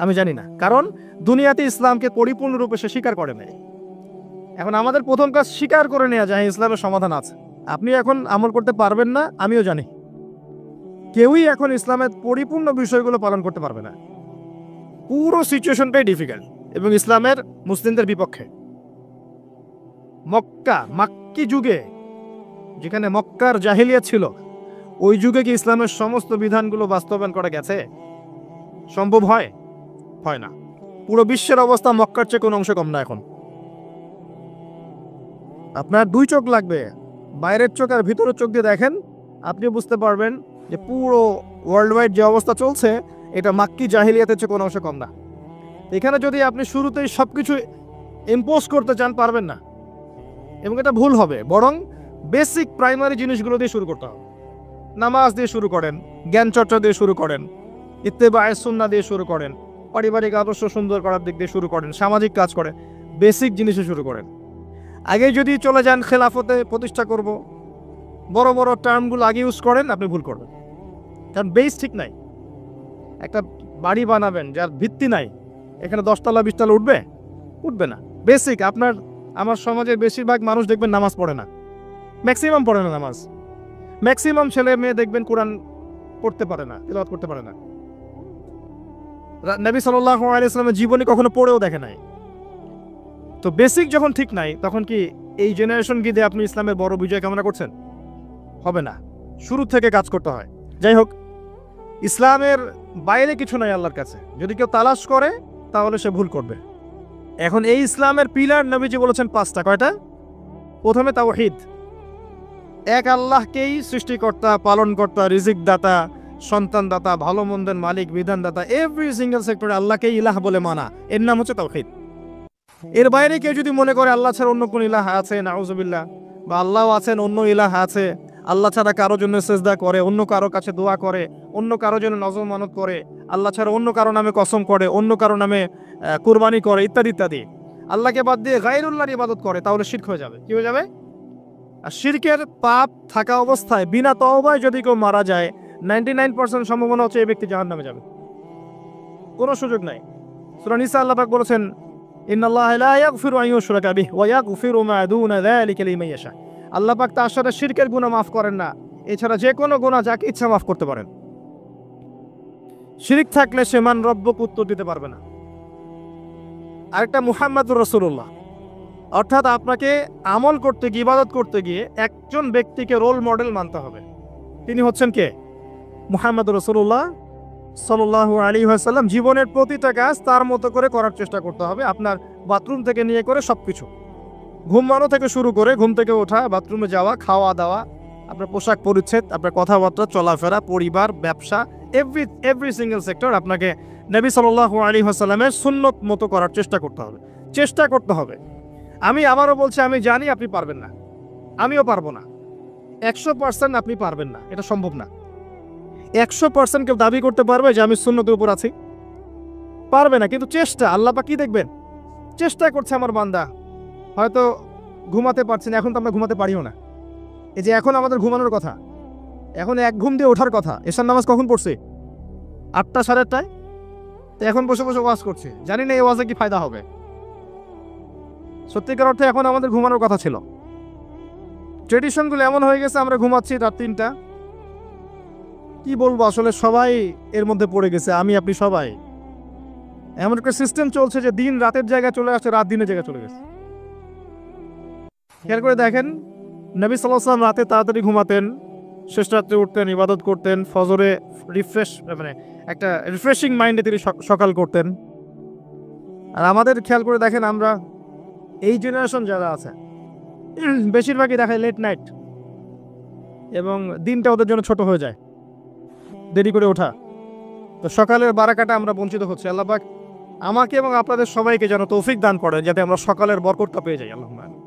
S1: আমি জানি না। কারণ দুনিয়াতে ইসলামকে পরিপূর্ণরূপে সে স্বীকার করে নেয়। এখন আমাদের প্রথম কাজ স্বীকার করে নেওয়া যায় ইসলামের সমাধান আছে। আপনি এখন আমল করতে পারবেন না, আমিও জানি। কেউই এখন ইসলামের পরিপূর্ণ বিষয়গুলো পালন করতে পারবে না। পুরো সিচুয়েশনটাই ডিফিকাল্ট এবং ইসলামের মুসলিমদের বিপক্ষে। মাক্কি যুগে, যেখানে মক্কার জাহিলিয়াত ছিল, ওই যুগে কি ইসলামের সমস্ত বিধানগুলো বাস্তবায়ন করা গেছে? সম্ভব হয়? হয় না। পুরো বিশ্বের অবস্থা মক্কার চেয়ে কোনো অংশ কম না। এখন আপনার দুই চোখ লাগবে, বাইরের চোখ আর ভিতরের চোখ দিয়ে দেখেন, আপনি বুঝতে পারবেন যে পুরো ওয়ার্ল্ড ওয়াইড যে অবস্থা চলছে এটা মাক্কি জাহিলিয়াতের চেয়ে কোনো অংশ কম না। এখানে যদি আপনি শুরুতেই সবকিছু ইম্পোজ করতে চান, পারবেন না, এবং এটা ভুল হবে। বরং বেসিক প্রাইমারি জিনিসগুলো দিয়ে শুরু করতে হবে। নামাজ দিয়ে শুরু করেন, জ্ঞান চর্চা দিয়ে শুরু করেন, ইত্তেবায়ে সুন্নাহ দিয়ে শুরু করেন, পারিবারিক আদর্শ সুন্দর করার দিক দিয়ে শুরু করেন, সামাজিক কাজ করেন, বেসিক জিনিসে শুরু করেন। আগে যদি চলে যান খেলাফতে প্রতিষ্ঠা করব, বড় বড় টার্মগুলো আগে ইউজ করেন, আপনি ভুল করবেন। কারণ বেস ঠিক নাই। একটা বাড়ি বানাবেন যার ভিত্তি নাই, এখানে 10 তলা 20 তলা উঠবে না। বেসিক আমার সমাজের বেশিরভাগ মানুষ দেখবেন নামাজ পড়ে না, ম্যাক্সিমাম পড়ে না নামাজ। ম্যাক্সিমাম ছেলে মেয়ে দেখবেন কোরআন পড়তে পারে না, তিলাওয়াত করতে পারে না। নবী সাল্লাল্লাহু আলাইহি ওয়াসাল্লামের জীবনী কখনো পড়েও দেখে নাই। তো বেসিক যখন ঠিক নাই, তখন কি এই জেনারেশন কি দিয়ে আপনি ইসলামের বড় বিজয় কামনা করছেন? হবে না। শুরু থেকে কাজ করতে হয়। যাই হোক, ইসলামের বাইরে কিছু নাই আল্লাহর কাছে। যদি কেউ তালাশ করে তাহলে সে ভুল করবে। এখন এই ইসলামের পিলার নবীজি বলেছেন 5টা। কয়টা? প্রথমে তাওহীদ, এক আল্লাহকেই সৃষ্টিকর্তা, পালনকর্তা, রিজিক দাতা, সন্তান দাতা, ভালো মন্দের মালিক, বিধানদাতা, এভরি সিঙ্গেল সেক্টরে আল্লাহকেই ইলাহ বলে মানা, এর নাম হচ্ছে তাওহীদ। এর বাইরে কেউ যদি মনে করে আল্লাহ ছাড়া অন্য কোন ইলাহ আছে, নাউজুবিল্লাহ, বা আল্লাহ আছেন অন্য ইলাহ আছে, আল্লাহ ছাড়া কারো জন্য সেজদা করে, অন্য কারো কাছে দোয়া করে, অন্য কারো জন্য নজর মানত করে, আল্লাহ ছাড়া অন্য কারো নামে কসম করে, অন্য কারো নামে কুরবানি করে, ইত্যাদি ইত্যাদি, আল্লাহকে বাদ দিয়ে গায়রুল্লাহর ইবাদত করে, তাহলে শিরক হয়ে যাবে। কি হয়ে যাবে? আর শিরকের পাপ থাকা অবস্থায় বিনা তওবায় যদি কেউ মারা যায়, 99% সম্ভাবনা হচ্ছে এই ব্যক্তি জাহান্নামে যাবে, কোনো সুযোগ নাই। সূরা নিসা আল্লাহ পাক বলেছেন, ইন্নাল্লাহা লা ইয়াগফিরু আন ইউশরাকা বিহি ওয়া ইয়াগফিরু মা দুনা যালিকা লিমান ইয়াশা। আল্লাহ পাক তার সাথে শিরকের গুনাহ মাফ করেন না, এছাড়া যে কোনো গুনাহ যাকে ইচ্ছা মাফ করতে পারেন। শিরক থাকলে সে মান রব্বক উত্তর দিতে পারবে না। আরেকটা মুহাম্মাদুর রাসূলুল্লাহ, অর্থাৎ আপনাকে আমল করতে গিয়ে, ইবাদত করতে গিয়ে একজন ব্যক্তিকে রোল মডেল মানতে হবে। তিনি হচ্ছেন কে? মুহাম্মাদুর রাসূলুল্লাহ সাল্লাল্লাহু আলাইহি ওয়াসাল্লাম। জীবনের প্রতিটা কাজ তার মতো করে করার চেষ্টা করতে হবে। আপনার বাথরুম থেকে নিয়ে করে সবকিছু, ঘুমানো থেকে শুরু করে, ঘুম থেকে ওঠা, বাথরুমে যাওয়া, খাওয়া দাওয়া, আপনার পোশাক পরিচ্ছদ, আপনার কথাবার্তা, চলাফেরা, পরিবার, ব্যবসা, এভরি সিঙ্গেল সেক্টর আপনাকে নবী সাল্লাল্লাহু আলাইহি ওয়াসাল্লামের সুন্নত মতো করার চেষ্টা করতে হবে। চেষ্টা করতে হবে। আমি আবারও বলছি, আমি জানি আপনি পারবেন না, আমিও পারবো না। 100% আপনি পারবেন না, এটা সম্ভব না। 100% কেউ দাবি করতে পারবে যে আমি সুন্নতের উপর আছি? পারবে না। কিন্তু চেষ্টা, আল্লাহ পাক কি দেখবেন? চেষ্টা করছে আমার বান্দা। হয়তো ঘুমাতে পারছেন, এখন তো আমরা ঘুমাতে পারিও না। এই যে এখন আমাদের ঘুমানোর কথা, এখন এক ঘুম দিয়ে ওঠার কথা। এশার নামাজ কখন পড়ছে? 8টা 8:30টায়। তো এখন বসে বসে ওয়াজ করছে, জানি না এই ওয়াজে কি ফায়দা হবে। সত্যিকার অর্থে এখন আমাদের ঘুমানোর কথা ছিল। ট্রেডিশনগুলো এমন হয়ে গেছে, আমরা ঘুমাচ্ছি রাত 3টা। কি বলবো, আসলে সবাই এর মধ্যে পড়ে গেছে, আমি আপনি সবাই। এমন একটা সিস্টেম চলছে যে দিন রাতের জায়গায় চলে আসছে, রাত দিনের জায়গায় চলে গেছে। খেয়াল করে দেখেন, নবী সাল্লাল্লাহু আলাইহি ওয়াসাল্লাম রাতে তাড়াতাড়ি ঘুমাতেন, শেষ রাত্রে উঠতেন, ইবাদত করতেন, ফজরে একটা রিফ্রেশিং মাইন্ডে তিনি সকাল করতেন। আর আমাদের খেয়াল করে দেখেন, আমরা এই জেনারেশন যারা আছে বেশিরভাগই দেখায় লেট নাইট, এবং দিনটা ওদের জন্য ছোট হয়ে যায়, দেরি করে ওঠা। তো সকালের বারাকাটা আমরা বঞ্চিত হচ্ছে। আল্লাহ পাক আমাকে এবং আপনাদের সবাইকে যেন তৌফিক দান করেন, যাতে আমরা সকালের বরকতটা পেয়ে যাই। আল্লাহুম্মা আমিন।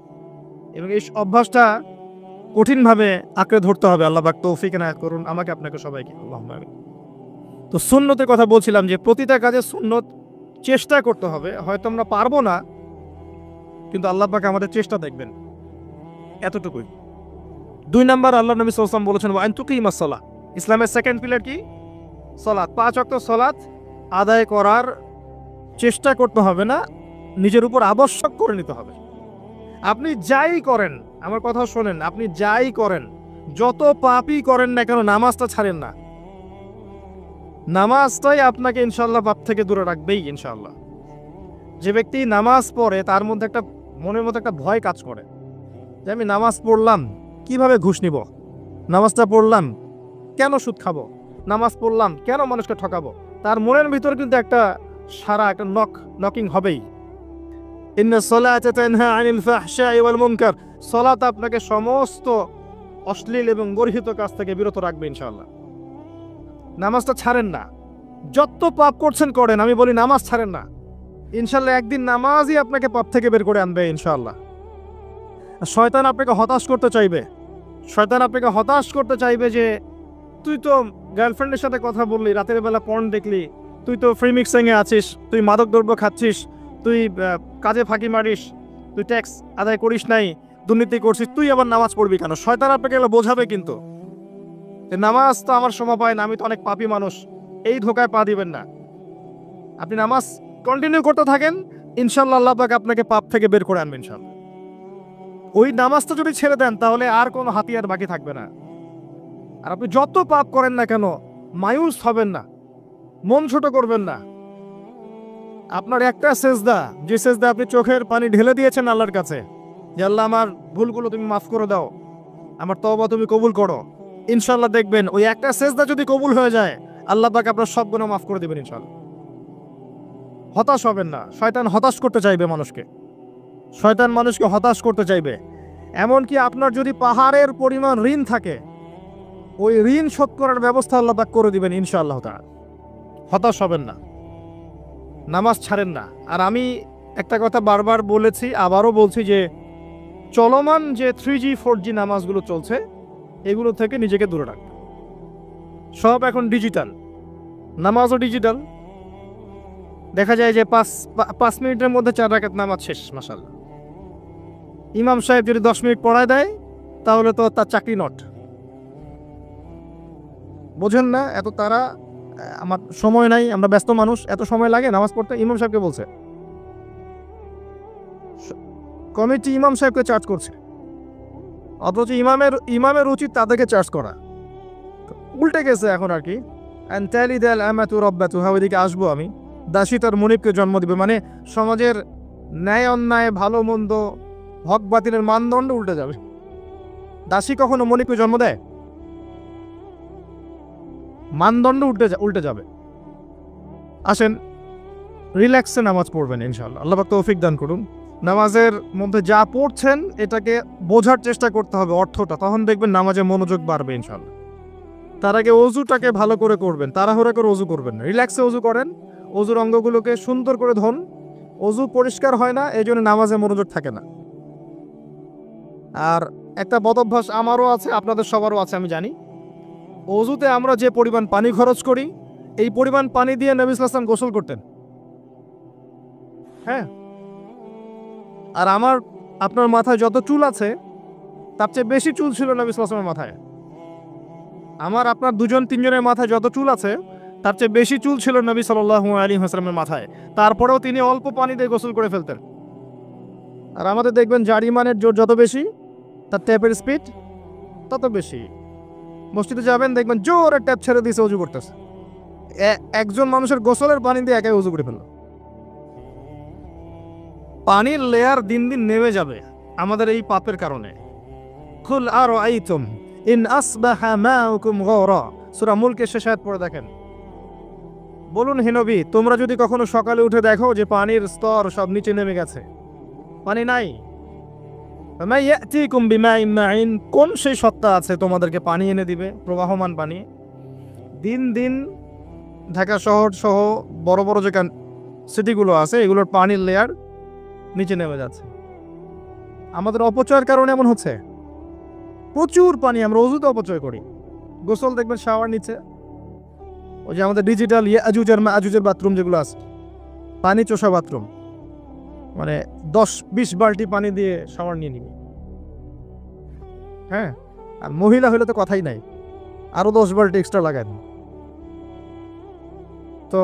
S1: এবং এই অভ্যাসটা কঠিনভাবে আঁকড়ে ধরতে হবে। আল্লাহ পাক তৌফিক এনায়েত করুন আমাকে, আপনাকে, সবাইকে। আল্লাহুম্মা আমিন। তো সুন্নতের কথা বলছিলাম যে প্রতিটা কাজে সুন্নত চেষ্টা করতে হবে। হয়তো আমরা পারবো না, কিন্তু আল্লাহ পাক আমাদের চেষ্টা দেখবেন, এতটুকুই। 2 নাম্বার, আল্লাহ নবী সাল্লাল্লাহু আলাইহি ওয়াসাল্লাম বলেছেন, ওয়া আন তুকিমাস সালাহ। ইসলামের সেকেন্ড পিলার কি? সালাত। 5 ওয়াক্ত সালাত আদায় করার চেষ্টা করতে হবে না, নিজের উপর আবশ্যক করে নিতে হবে। আপনি যাই করেন, আমার কথা শোনেন, আপনি যাই করেন, যত পাপই করেন না কেন, নামাজটা ছাড়েন না। নামাজটাই আপনাকে ইনশাআল্লাহ পাপ থেকে দূরে রাখবেই ইনশাআল্লাহ। যে ব্যক্তি নামাজ পড়ে তার মধ্যে একটা মনের মধ্যে একটা ভয় কাজ করে যে আমি নামাজ পড়লাম, কিভাবে ঘুষ নিব? নামাজটা পড়লাম, কেন সুদ খাবো? নামাজ পড়লাম, কেন মানুষকে ঠকাবো? তার মনের ভিতর কিন্তু একটা একটা নকিং হবেই। ইন্নাস সালাতা তানহা আনিল ফাহশাই ওয়াল মুনকার। সালাত আপনাকে সমস্ত অশ্লীল এবং গর্হিত কাজ থেকে বিরত রাখবে ইনশাআল্লাহ। নামাজটা ছাড়েন না। যত পাপ করছেন করেন, আমি বলি নামাজ ছাড়েন না। ইনশাল্লাহ একদিন নামাজই আপনাকে পাপ থেকে বের করে আনবে ইনশাআল্লাহ। শয়তান আপনাকে হতাশ করতে চাইবে, শয়তান আপনাকে হতাশ করতে চাইবে যে তুই তো গার্লফ্রেন্ডের সাথে কথা বললি, রাতের বেলা পর্ন দেখলি, তুই তো ফ্রি মিক্সিংয়ে আছিস, তুই মাদক দ্রব্য খাচ্ছিস, তুই কাজে ফাঁকি মারিস, তুই ট্যাক্স আদায় করিস নাই, দুর্নীতি করছিস, তুই আবার নামাজ পড়বি কেন? শয়তান আপনাকে এগুলো বোঝাবে কিন্তু যে নামাজ তো আমার সময় পায় না, আমি তো অনেক পাপী মানুষ। এই ধোকায় পা দিবেন না। আপনি নামাজ কন্টিনিউ করতে থাকেন, ইনশাল্লাহ আল্লাহ পাক আপনাকে পাপ থেকে বের করে আনবেন ইনশাল্লাহ। ওই নামাজটা যদি ছেড়ে দেন তাহলে আর কোনো হাতিয়ার বাকি থাকবে না। আর আপনি যত পাপ করেন না কেন মায়ুস হবেন না, মন ছোট করবেন না। আপনার একটা সেজদা, যে সেজদা আপনি চোখের পানি ঢেলে দিয়েছেন আল্লাহর কাছে, যে আল্লাহ আমার ভুলগুলো তুমি মাফ করে দাও, আমার তওবা তুমি কবুল করো, ইনশাল্লাহ দেখবেন ওই একটা সেজদা যদি কবুল হয়ে যায় আল্লাহ পাক আপনার সব গুনাহ মাফ করে দিবেন ইনশাল্লাহ। হতাশ হবেন না। শয়তান হতাশ করতে চাইবে মানুষকে, শয়তান মানুষকে হতাশ করতে চাইবে। এমনকি আপনার যদি পাহাড়ের পরিমাণ ঋণ থাকে, ওই ঋণ শোধ করার ব্যবস্থা আল্লাহ পাক করে দিবেন ইনশাআল্লাহ তাআলা। হতাশ হবেন না, নামাজ ছাড়েন না। আর আমি একটা কথা বারবার বলেছি, আবারও বলছি যে চলমান যে 3G 4G নামাজগুলো চলছে এগুলো থেকে নিজেকে দূরে রাখবেন। সব এখন ডিজিটাল, নামাজও ডিজিটাল। দেখা যায় যে 5 মিনিটের মধ্যে 4 রাকাত নামাজ শেষ মাশাআল্লাহ। ইমাম সাহেব যদি 10 মিনিট পড়ায় দেয় তাহলে তো তার চাকরি নট। বোঝেন না এত তারা, আমার সময় নাই, আমরা ব্যস্ত মানুষ, এত সময় লাগে নামাজ পড়তে? ইমাম সাহেবকে বলছে, কমিটি ইমাম সাহেবকে চার্জ করছে, অথচ ইমামের উচিত তাদেরকে চার্জ করা। উল্টে গেছে এখন আর কি। ওইদিকে আসবো আমি। দাসী তার মনিবকে জন্ম দিবে, মানে সমাজের ন্যায় অন্যায় ভালো মন্দ হক বাতিলের মানদণ্ড উল্টে যাবে। দাসী কখনো মনিবকে জন্ম দেয়? মানদণ্ড উল্টে যাবে। আসেন রিল্যাক্সে নামাজ পড়বেন ইনশাআল্লাহ। আল্লাহ পাক তৌফিক দান করুন। নামাজের মধ্যে যা পড়ছেন এটাকে বোঝার চেষ্টা করতে হবে অর্থটা, তখন দেখবেন নামাজে মনোযোগ বাড়বে ইনশাআল্লাহ। তার আগে অজুটাকে ভালো করে করবেন, তাড়াহুড়া করে অজু করবেন না, রিল্যাক্সে অজু করেন, অজুর অঙ্গগুলোকে সুন্দর করে ধরুন। অজু পরিষ্কার হয় না, এই জন্য নামাজে মনোযোগ থাকে না। আর একটা বদভ্যাস আমারও আছে, আপনাদের সবারও আছে আমি জানি, অজুতে আমরা যে পরিমাণ পানি খরচ করি এই পরিমাণ পানি দিয়ে নবী সাল্লাল্লাহু আলাইহি ওয়াসাল্লাম গোসল করতেন। হ্যাঁ, আর আপনার মাথায় যত চুল আছে তার চেয়ে বেশি চুল ছিল নবী সাল্লাল্লাহু আলাইহি ওয়াসাল্লামের মাথায়। আপনার দুজন তিনজনের মাথায় যত চুল আছে তার চেয়ে বেশি চুল ছিল নবী সাল্লাল্লাহু আলাইহি ওয়াসাল্লামের মাথায়। তারপরেও তিনি অল্প পানি দিয়ে গোসল করে ফেলতেন। আর আমাদের দেখবেন জারিমানের জোর যত বেশি, তার ট্যাপের স্পিড তত বেশি। মসজিদে যাবেন দেখবেন জোরে ট্যাপ ছেড়ে দিয়েছে, অজু করতেছে। একজন মানুষের গোসলের পানি দিয়ে একাই অজু করে ফেলল। পানির লেয়ার দিন দিন নেমে যাবে আমাদের এই পাপের কারণে। কুল আরাআইতুম ইন আসবাহা মাউকুম গাওরা, সূরা মুলকের শেষ আয়াত পড়ে দেখেন। বলুন হে নবী, তোমরা যদি কখনো সকালে উঠে দেখো যে পানির স্তর সব নিচে নেমে গেছে, পানি নাই, ফামা ইয়াতিকুম বিমাইন মাইন, কোন সেই সত্তা আছে তোমাদেরকে পানি এনে দিবে, প্রবাহমান পানি? দিন দিন ঢাকা শহর সহ বড় বড় যে সিটিগুলো আছে এগুলোর পানির লেয়ার নিচে নেমে যাচ্ছে। আমাদের অপচয়ের কারণে এমন হচ্ছে। প্রচুর পানি আমরা অজুতে অপচয় করি। গোসল দেখবেন শাওয়ার নিচে, ওই যে আমাদের ডিজিটাল ইয়াজুজ আর মাজুজের বাথরুম যেগুলো আছে, পানি চোষা বাথরুম, মানে 10-20 বালতি পানি দিয়ে শাওয়ার নিয়ে নিবি। হ্যাঁ, আর মহিলা হলে তো কথাই নাই, আরো 10 বালতি এক্সট্রা লাগায়। তো